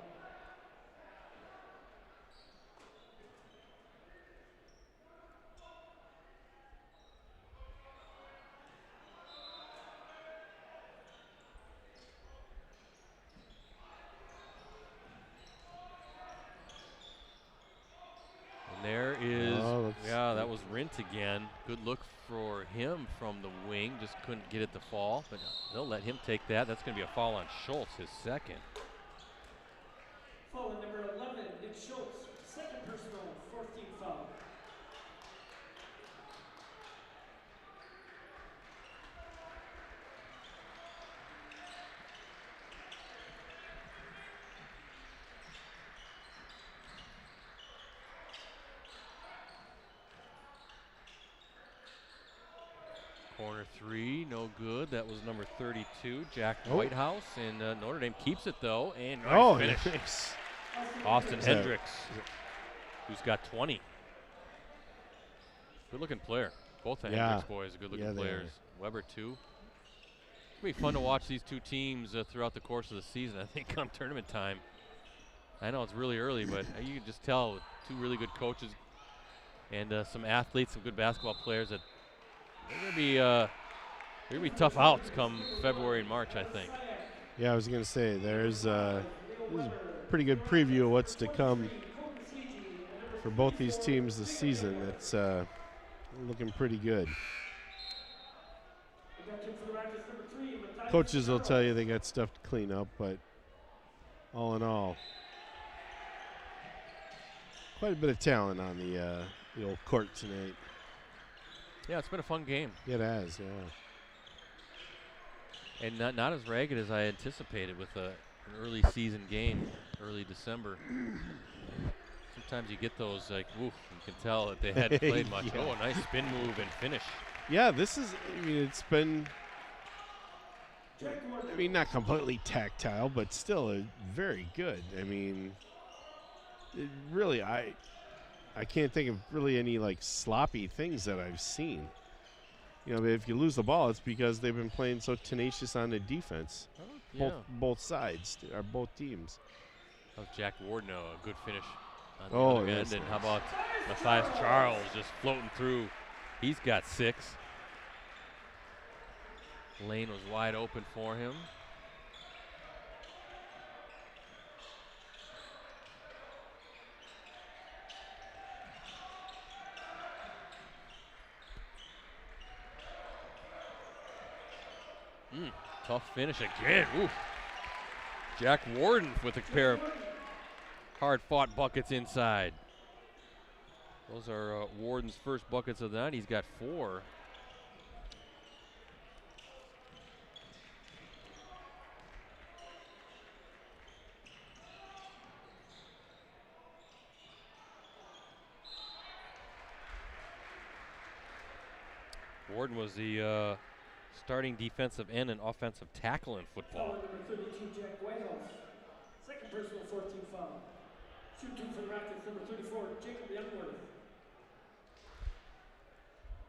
There is, that was Rint again. Good look for him from the wing. Just couldn't get it to fall, but they'll let him take that. That's going to be a foul on Schultz, his second. Foul on number 11, Nick Schultz. Second personal, 14 foul. Corner 3, no good. That was number 32, Jack Whitehouse. And Notre Dame keeps it, though. And nice finish. Nice. Austin Hendricks, who's got 20. Good-looking player. Both the Hendricks boys are good-looking players. Weber, too. It'll be fun to watch these two teams throughout the course of the season, I think, come tournament time. I know it's really early, but you can just tell with two really good coaches and some athletes, some good basketball players that they're gonna be tough outs come February and March, I think. Yeah, I was going to say, there's a pretty good preview of what's to come for both these teams this season. It's looking pretty good. Coaches will tell you they got stuff to clean up, but all in all, quite a bit of talent on the old court tonight. Yeah, it's been a fun game. It has, yeah. And not as ragged as I anticipated with an early season game, early December. Sometimes you get those, like, woof, you can tell that they hadn't played much. Oh, a nice spin move and finish. Yeah, this is, I mean, it's been, I mean, not completely tactile, but still very good. I mean, it really, I can't think of really any, like, sloppy things that I've seen. You know, if you lose the ball, it's because they've been playing so tenacious on the defense. Oh, yeah. Both sides, or both teams. That was Jack Warden, a good finish on the other end. And how about Matthias Charles just floating through? He's got 6. Lane was wide open for him. Tough finish again. Ooh. Jack Warden with a pair of Hard-fought buckets inside. Those are Warden's first buckets of the night. He's got 4. Warden was the starting defensive end and offensive tackle in football. Foul number 32, Jack Whitehouse. Second personal 14 foul. Shoot 2 for the Rockets, number 34, Jacob Youngworth.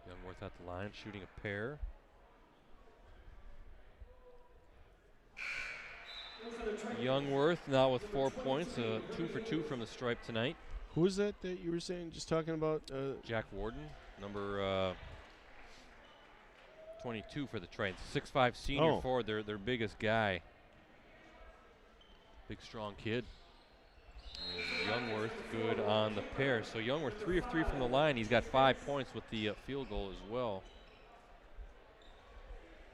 Youngworth at the line, shooting a pair. Youngworth now with 4 points, 2 for 2 from the stripe tonight. Who was that you were saying, just talking about? Jack Warden, number 22 for the Tritons. 6'5" senior forward, their biggest guy. Big, strong kid. And Youngworth good on the pair. So Youngworth 3 of 3 from the line. He's got 5 points with the field goal as well.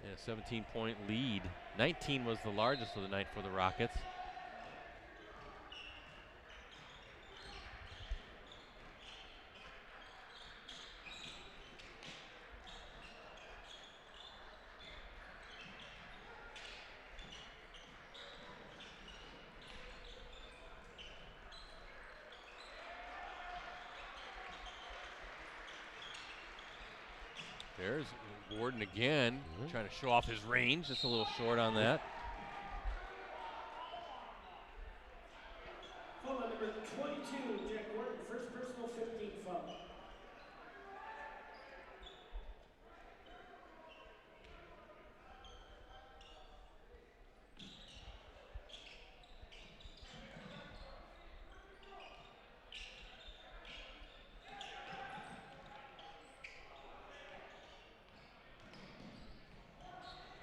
And a 17-point lead. 19 was the largest of the night for the Rockets. There's Warden again, trying to show off his range. Just a little short on that. Foul number 22, Jack Warden, first personal 15 foul.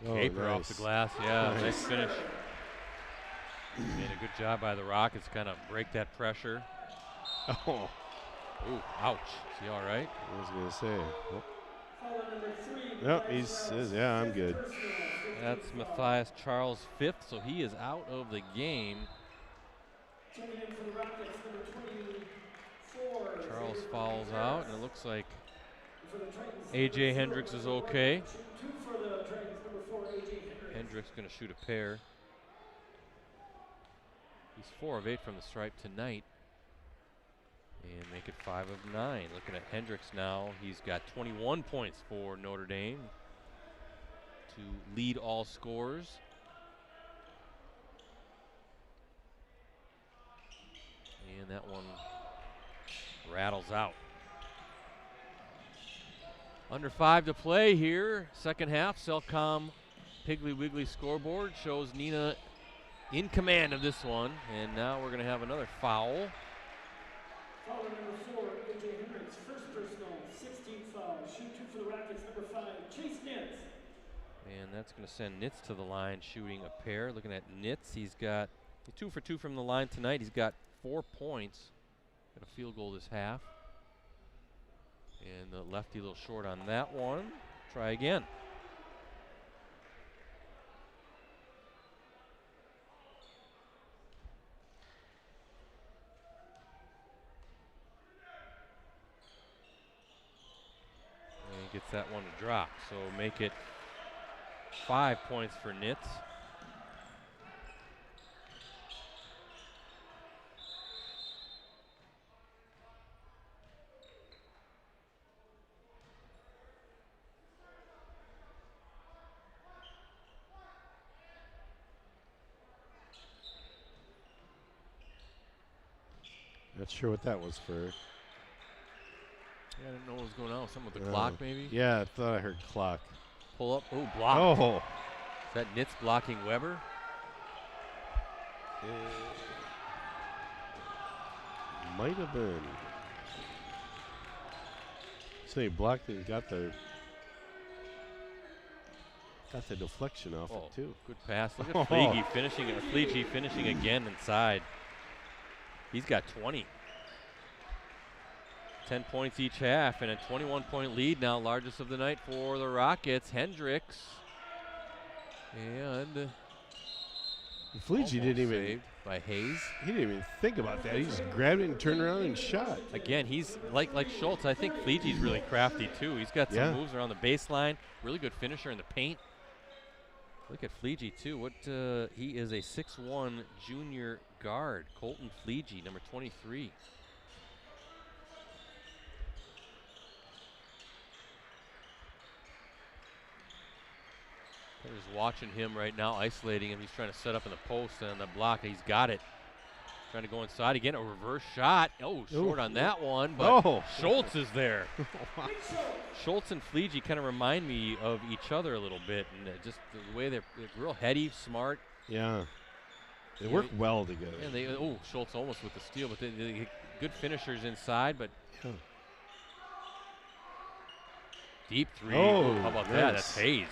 Caper nice. off the glass, yeah, nice finish. Made a good job by the Rockets, kind of break that pressure. Oh. Ooh, ouch. Is he all right? I was going to say. Oh. Foul number 3. Yep, he says, yeah, I'm good. That's Matthias Charles' 5th, so he is out of the game. Checking in for the Rockets, number 24. Charles fouls out, and it looks like For the Titans, A.J. Hendricks is okay. 2 for the Titans, number 4, A.J. Hendricks. Hendricks going to shoot a pair. He's 4 of 8 from the stripe tonight. And make it 5 of 9. Looking at Hendricks now, he's got 21 points for Notre Dame to lead all scorers. And that one rattles out. Under 5 to play here. Second half, Cellcom Piggly Wiggly scoreboard shows Neenah in command of this one. And now we're going to have another foul. Foul number 4, A.J. Hendricks, first personal, 16th foul. Shoot 2 for the Rockets, number 5, Chase Nitz. And that's going to send Nitz to the line shooting a pair. Looking at Nitz, he's got 2 for 2 from the line tonight. He's got 4 points. Got a field goal this half. And the lefty a little short on that one. Try again. And he gets that one to drop. So make it 5 points for Nitz. Not sure what that was for. Yeah, I didn't know what was going on. Something with the clock, maybe? Yeah, I thought I heard clock. Pull up. Oh, block. Oh. Is that Nitz blocking Weber? Might have been. So he blocked it and got the deflection off it too. Good pass. Look at Fleege finishing it. Fleege finishing again inside. He's got 20. 10 points each half and a 21-point lead now, largest of the night for the Rockets. Hendricks. And Fleege didn't even saved by Hayes. he didn't even think about that. He just grabbed it and turned around and shot. Again, he's like Schultz. I think Fleege's really crafty too. He's got some moves around the baseline. Really good finisher in the paint. Look at Fleege too. What he is a 6'1" junior guard. Colton Fleege, number 23. I'm just watching him right now, isolating him. He's trying to set up in the post and on the block. He's got it. Trying to go inside again. A reverse shot. Oh, short on that one, but Schultz is there. Schultz and Fleege kind of remind me of each other a little bit, and just the way they're real heady, smart. Yeah, they work well together. And they Schultz almost with the steal, but they good finishers inside. But deep three. Oh, how about nice. that? That's Hayes.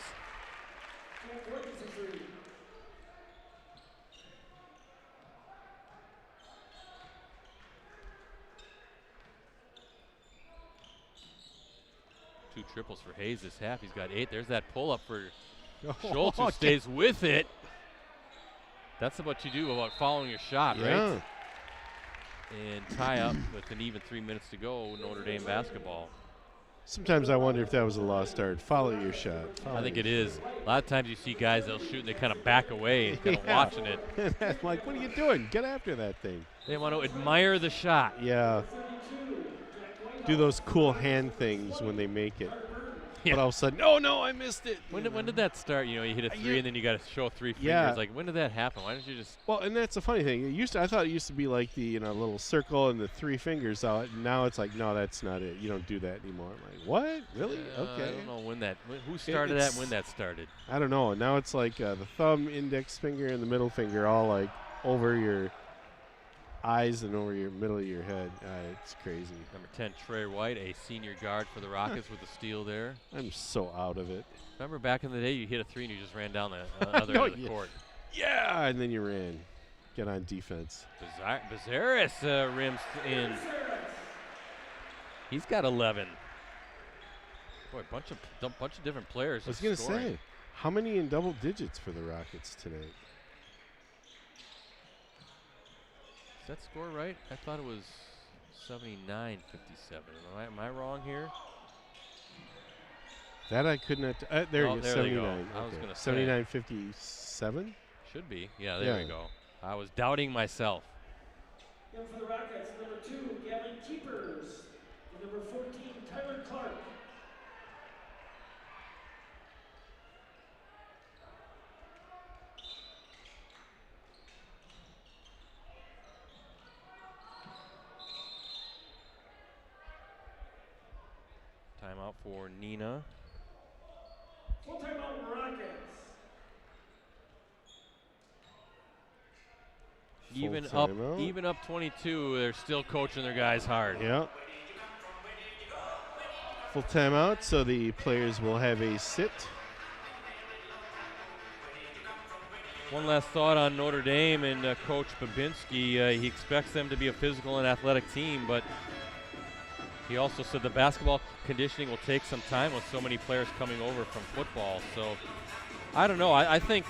Two triples for Hayes this half. He's got 8. There's that pull-up for Schultz, who stays with it. That's what you do about following your shot, right? And tie up with an even 3 minutes to go, Notre Dame basketball. Sometimes I wonder if that was a lost art. Follow your shot. I think it is. A lot of times you see guys, they'll shoot and they kind of back away and kind of watching it. I'm like, what are you doing? Get after that thing. They want to admire the shot. Yeah. Do those cool hand things when they make it. But all of a sudden, oh no, I missed it. When did that start? You know, you hit a 3 and then you got to show 3 fingers. Yeah. Like, when did that happen? Why don't you just? Well, and that's the funny thing. I thought it used to be like the little circle and the 3 fingers out. Now it's like, no, that's not it. You don't do that anymore. I'm like, what? Really? Okay. I don't know who started that and when that started. I don't know. Now it's like the thumb, index finger, and the middle finger all like over your eyes and over your middle of your head. It's crazy. Number 10, Trey White, a senior guard for the Rockets with the steal there. I'm so out of it. Remember back in the day, you hit a 3 and you just ran down the other end of the court. Yeah, and then you ran. Get on defense. Bazaris rims in. He's got 11. Boy, bunch of different players. I was going to say, how many in double digits for the Rockets tonight? Is that score right? I thought it was 79-57. Am I wrong here? That I could not. There you go. 79. I was going to say 79-57? Should be. Yeah, there we go. I was doubting myself. And for the Rockets, number 2, Gavin Keepers. And number 14, Tyler Clark. Timeout for Neenah. Full timeout, Rockets. Even up 22, they're still coaching their guys hard. Yeah. Full timeout, so the players will have a sit. One last thought on Notre Dame and Coach Babinski. He expects them to be a physical and athletic team, but he also said the basketball conditioning will take some time with so many players coming over from football. So I don't know. I think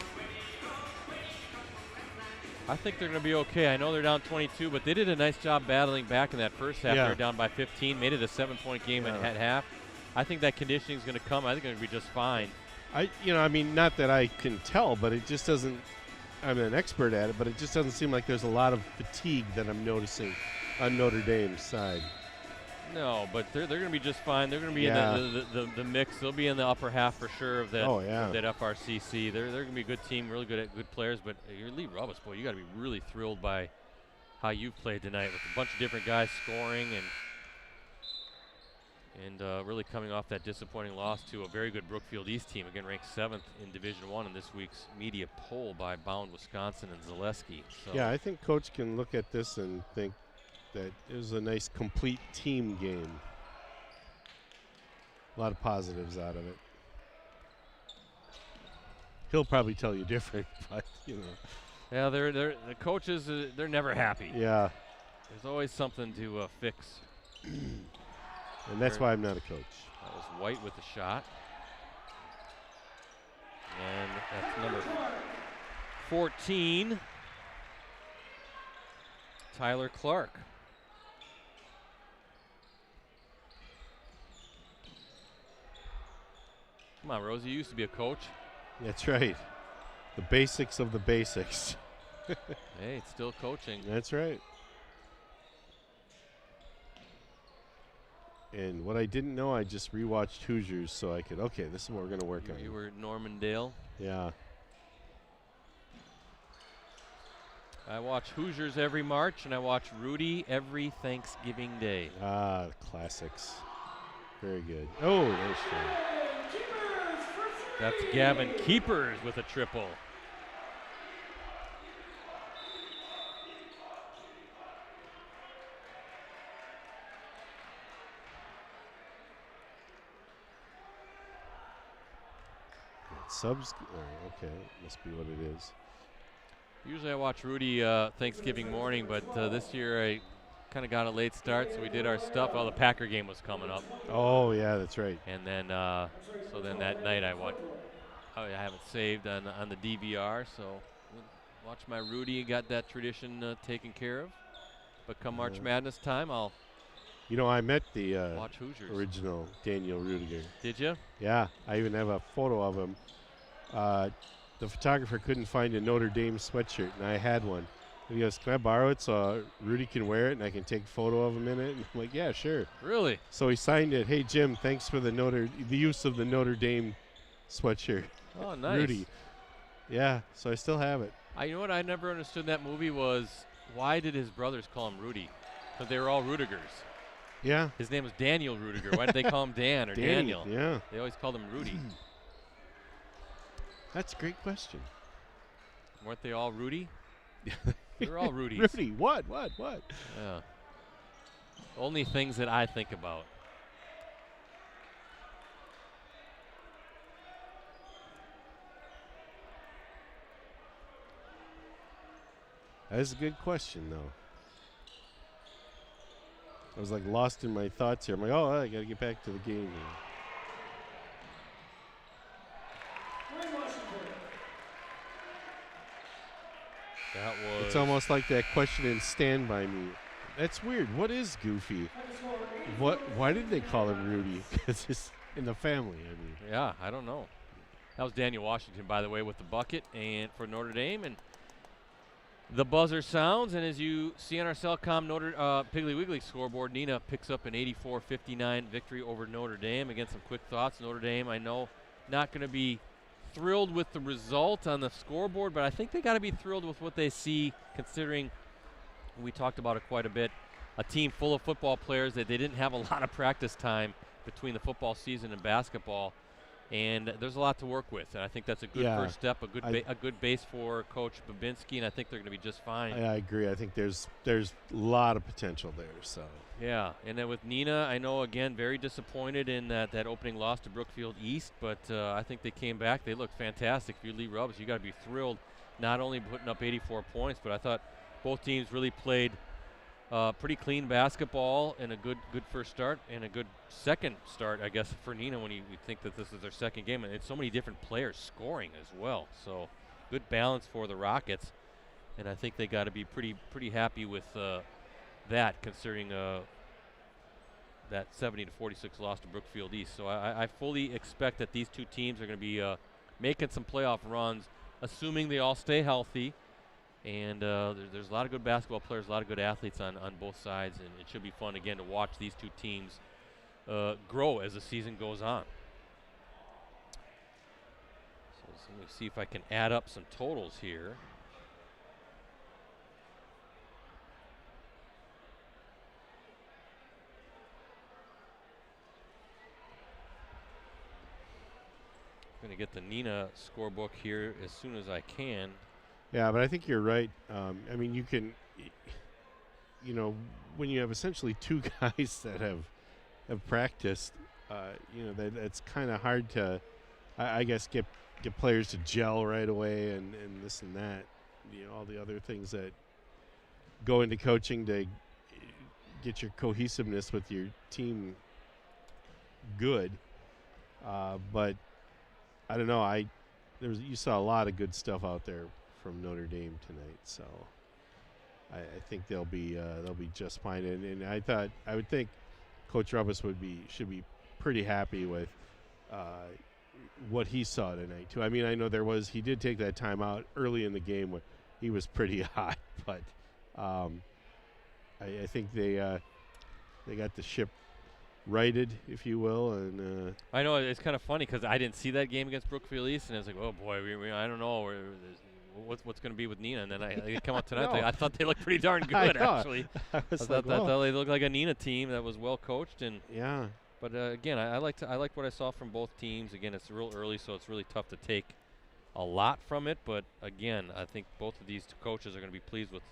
they're going to be okay. I know they're down 22, but they did a nice job battling back in that first half. They were down by 15, made it a 7-point game at half. I think that conditioning is going to come. I think they're going to be just fine. Not that I can tell, but it just doesn't. I'm an expert at it, but it just doesn't seem like there's a lot of fatigue that I'm noticing on Notre Dame's side. No, but they're going to be just fine. They're going to be in the mix. They'll be in the upper half for sure of that. Of that FRCC. They're going to be a good team, really good players. But your Lee Rubis, boy, you got to be really thrilled by how you've played tonight with a bunch of different guys scoring and really coming off that disappointing loss to a very good Brookfield East team, again ranked 7th in Division I in this week's media poll by Bound Wisconsin and Zaleski. So yeah, I think Coach can look at this and think that it was a nice complete team game. A lot of positives out of it. He'll probably tell you different, but Yeah, the coaches, they're never happy. Yeah. There's always something to fix. And that's why I'm not a coach. That was White with the shot. And that's number 14, Tyler Clark. Come on, Rosie, you used to be a coach. That's right. The basics of the basics. Hey, it's still coaching. That's right. And what I didn't know, I just rewatched Hoosiers so I could, okay, this is what we're going to work on. You were Normandale. Yeah. I watch Hoosiers every March, and I watch Rudy every Thanksgiving Day. Ah, classics. Very good. Oh, there's true. That's Gavin Keepers with a triple. Subs. Oh, okay, must be what it is. Usually I watch Rudy Thanksgiving morning, but this year I kind of got a late start, so we did our stuff while the Packer game was coming up. Oh, yeah, that's right. And then, so then that night I have it saved on the DVR, so watch my Rudy. Got that tradition taken care of. But come March Madness time, I'll I met the watch Hoosiers. Original Daniel Rudiger. Did you? Yeah, I even have a photo of him. The photographer couldn't find a Notre Dame sweatshirt, and I had one. And he goes, "Can I borrow it so Rudy can wear it and I can take a photo of him in it?" And I'm like, "Yeah, sure." Really? So he signed it. "Hey Jim, thanks for the use of the Notre Dame sweatshirt." Oh, nice. Rudy. Yeah, so I still have it. You know what I never understood in that movie was why did his brothers call him Rudy? Because they were all Rudigers. Yeah. His name was Daniel Rudiger. Why did they call him Dan or Daniel? Yeah. They always called him Rudy. That's a great question. Weren't they all Rudy? They were all Rudies. Rudy, what? Yeah. Only things that I think about. That's a good question, though. I was like lost in my thoughts here. I'm like, oh, I got to get back to the game here. That was. It's almost like that question in Stand By Me. That's weird. What is Goofy? Why did they call him Rudy? Because it's in the family, I mean. Yeah, I don't know. That was Daniel Washington, by the way, with the bucket and for Notre Dame. And the buzzer sounds, and as you see on our Cellcom Piggly Wiggly scoreboard, Neenah picks up an 84-59 victory over Notre Dame. Again, some quick thoughts. Notre Dame, I know, not going to be thrilled with the result on the scoreboard, but I think they got to be thrilled with what they see, considering we talked about it quite a bit. A team full of football players that they didn't have a lot of practice time between the football season and basketball. And there's a lot to work with, and I think that's a good first step, a good base for Coach Babinski, and I think they're going to be just fine. I agree. I think there's a lot of potential there. So yeah, and then with Neenah, I know again very disappointed in that opening loss to Brookfield East, but I think they came back. They looked fantastic. If you're Lee Rubbs, you got to be thrilled, not only putting up 84 points, but I thought both teams really played pretty clean basketball and a good first start and a good second start, I guess, for Neenah when you think that this is their second game. And it's so many different players scoring as well. So good balance for the Rockets. And I think they got to be pretty happy with that, considering that 70-46 loss to Brookfield East. So I fully expect that these two teams are going to be making some playoff runs, assuming they all stay healthy. And there's a lot of good basketball players, a lot of good athletes on both sides, and it should be fun, again, to watch these two teams grow as the season goes on. So let me see if I can add up some totals here. I'm going to get the Neenah scorebook here as soon as I can. yeah, but I think you're right. I mean, you can, when you have essentially two guys that have practiced, that's kind of hard to, I guess, get players to gel right away and this and that. All the other things that go into coaching to get your cohesiveness with your team good. But I don't know. You saw a lot of good stuff out there from Notre Dame tonight. So I think they'll be just fine. And I would think Coach Rubus should be pretty happy with what he saw tonight too. I mean, I know he did take that timeout early in the game when he was pretty hot, but I think they got the ship righted, if you will. And I know it's kind of funny because I didn't see that game against Brookfield East, and I was like, oh boy, I don't know what's going to be with Neenah. And then I come out tonight. I thought they looked pretty darn good, actually. I thought they looked like a Neenah team that was well coached. And yeah. But again, I liked what I saw from both teams. Again, it's real early, so it's really tough to take a lot from it. But again, I think both of these two coaches are going to be pleased with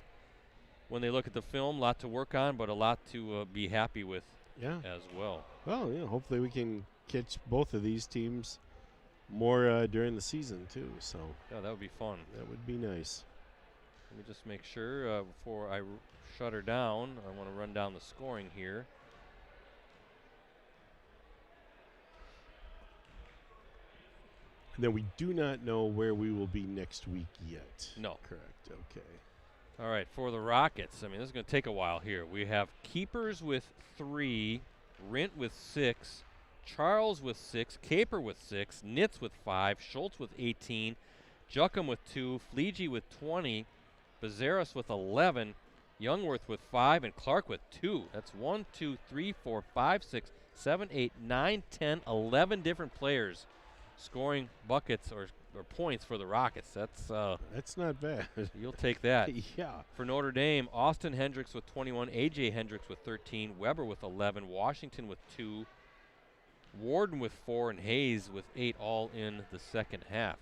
when they look at the film. A lot to work on, but a lot to be happy with as well. Well, hopefully we can catch both of these teams more during the season too. So yeah, that would be fun. That would be nice. Let me just make sure before I shut her down. I want to run down the scoring here. And then we do not know where we will be next week yet. No. Correct. Okay. All right, for the Rockets, I mean, this is going to take a while here. We have Keepers with 3, Rint with 6, Charles with 6, Caper with 6, Nitz with 5, Schultz with 18, Juckham with 2, Fleege with 20, Bazaris with 11, Youngworth with 5, and Clark with 2. That's 1, 2, 3, 4, 5, 6, 7, 8, 9, 10, 11 different players scoring buckets or points for the Rockets. That's not bad. You'll take that. Yeah. For Notre Dame, Austin Hendricks with 21, A.J. Hendricks with 13, Weber with 11, Washington with 2, Warden with 4, and Hayes with 8, all in the second half.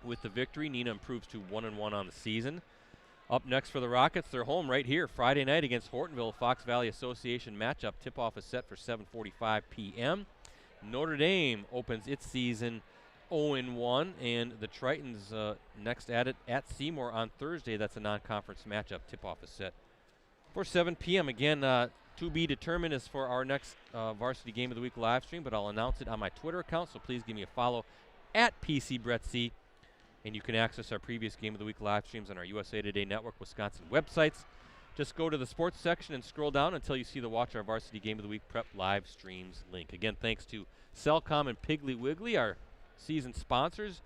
With the victory, Neenah improves to 1-1 on the season. Up next for the Rockets, they're home right here Friday night against Hortonville. Fox Valley Association matchup. Tip-off is set for 7:45 p.m. Notre Dame opens its season 0-1, and the Tritons next at it at Seymour on Thursday. That's a non-conference matchup. Tip-off is set for 7 p.m. Again, to be determined as for our next Varsity Game of the Week live stream, but I'll announce it on my Twitter account, so please give me a follow at PCBrettC, and you can access our previous Game of the Week live streams on our USA Today Network Wisconsin websites. Just go to the sports section and scroll down until you see the Watch Our Varsity Game of the Week Prep live streams link. Again, thanks to Cellcom and Piggly Wiggly, our season sponsors.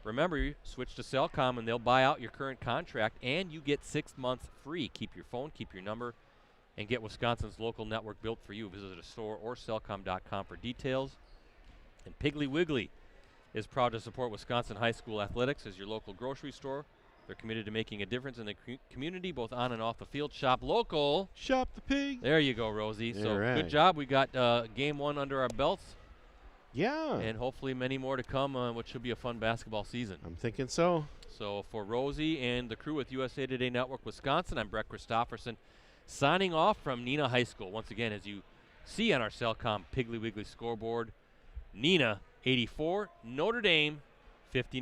Remember, you switch to Cellcom and they'll buy out your current contract, and you get 6 months free. Keep your phone, keep your number, and get Wisconsin's local network built for you. Visit a store or cellcom.com for details. And Piggly Wiggly is proud to support Wisconsin High School athletics as your local grocery store. They're committed to making a difference in the community, both on and off the field. Shop local. Shop the pig. There you go, Rosie. So right. Good job. We got game 1 under our belts. Yeah. And hopefully many more to come, which should be a fun basketball season. I'm thinking so. So for Rosie and the crew with USA Today Network Wisconsin, I'm Brett Christopherson, signing off from Neenah High School. Once again, as you see on our Cellcom Piggly Wiggly scoreboard, Neenah 84, Notre Dame 59.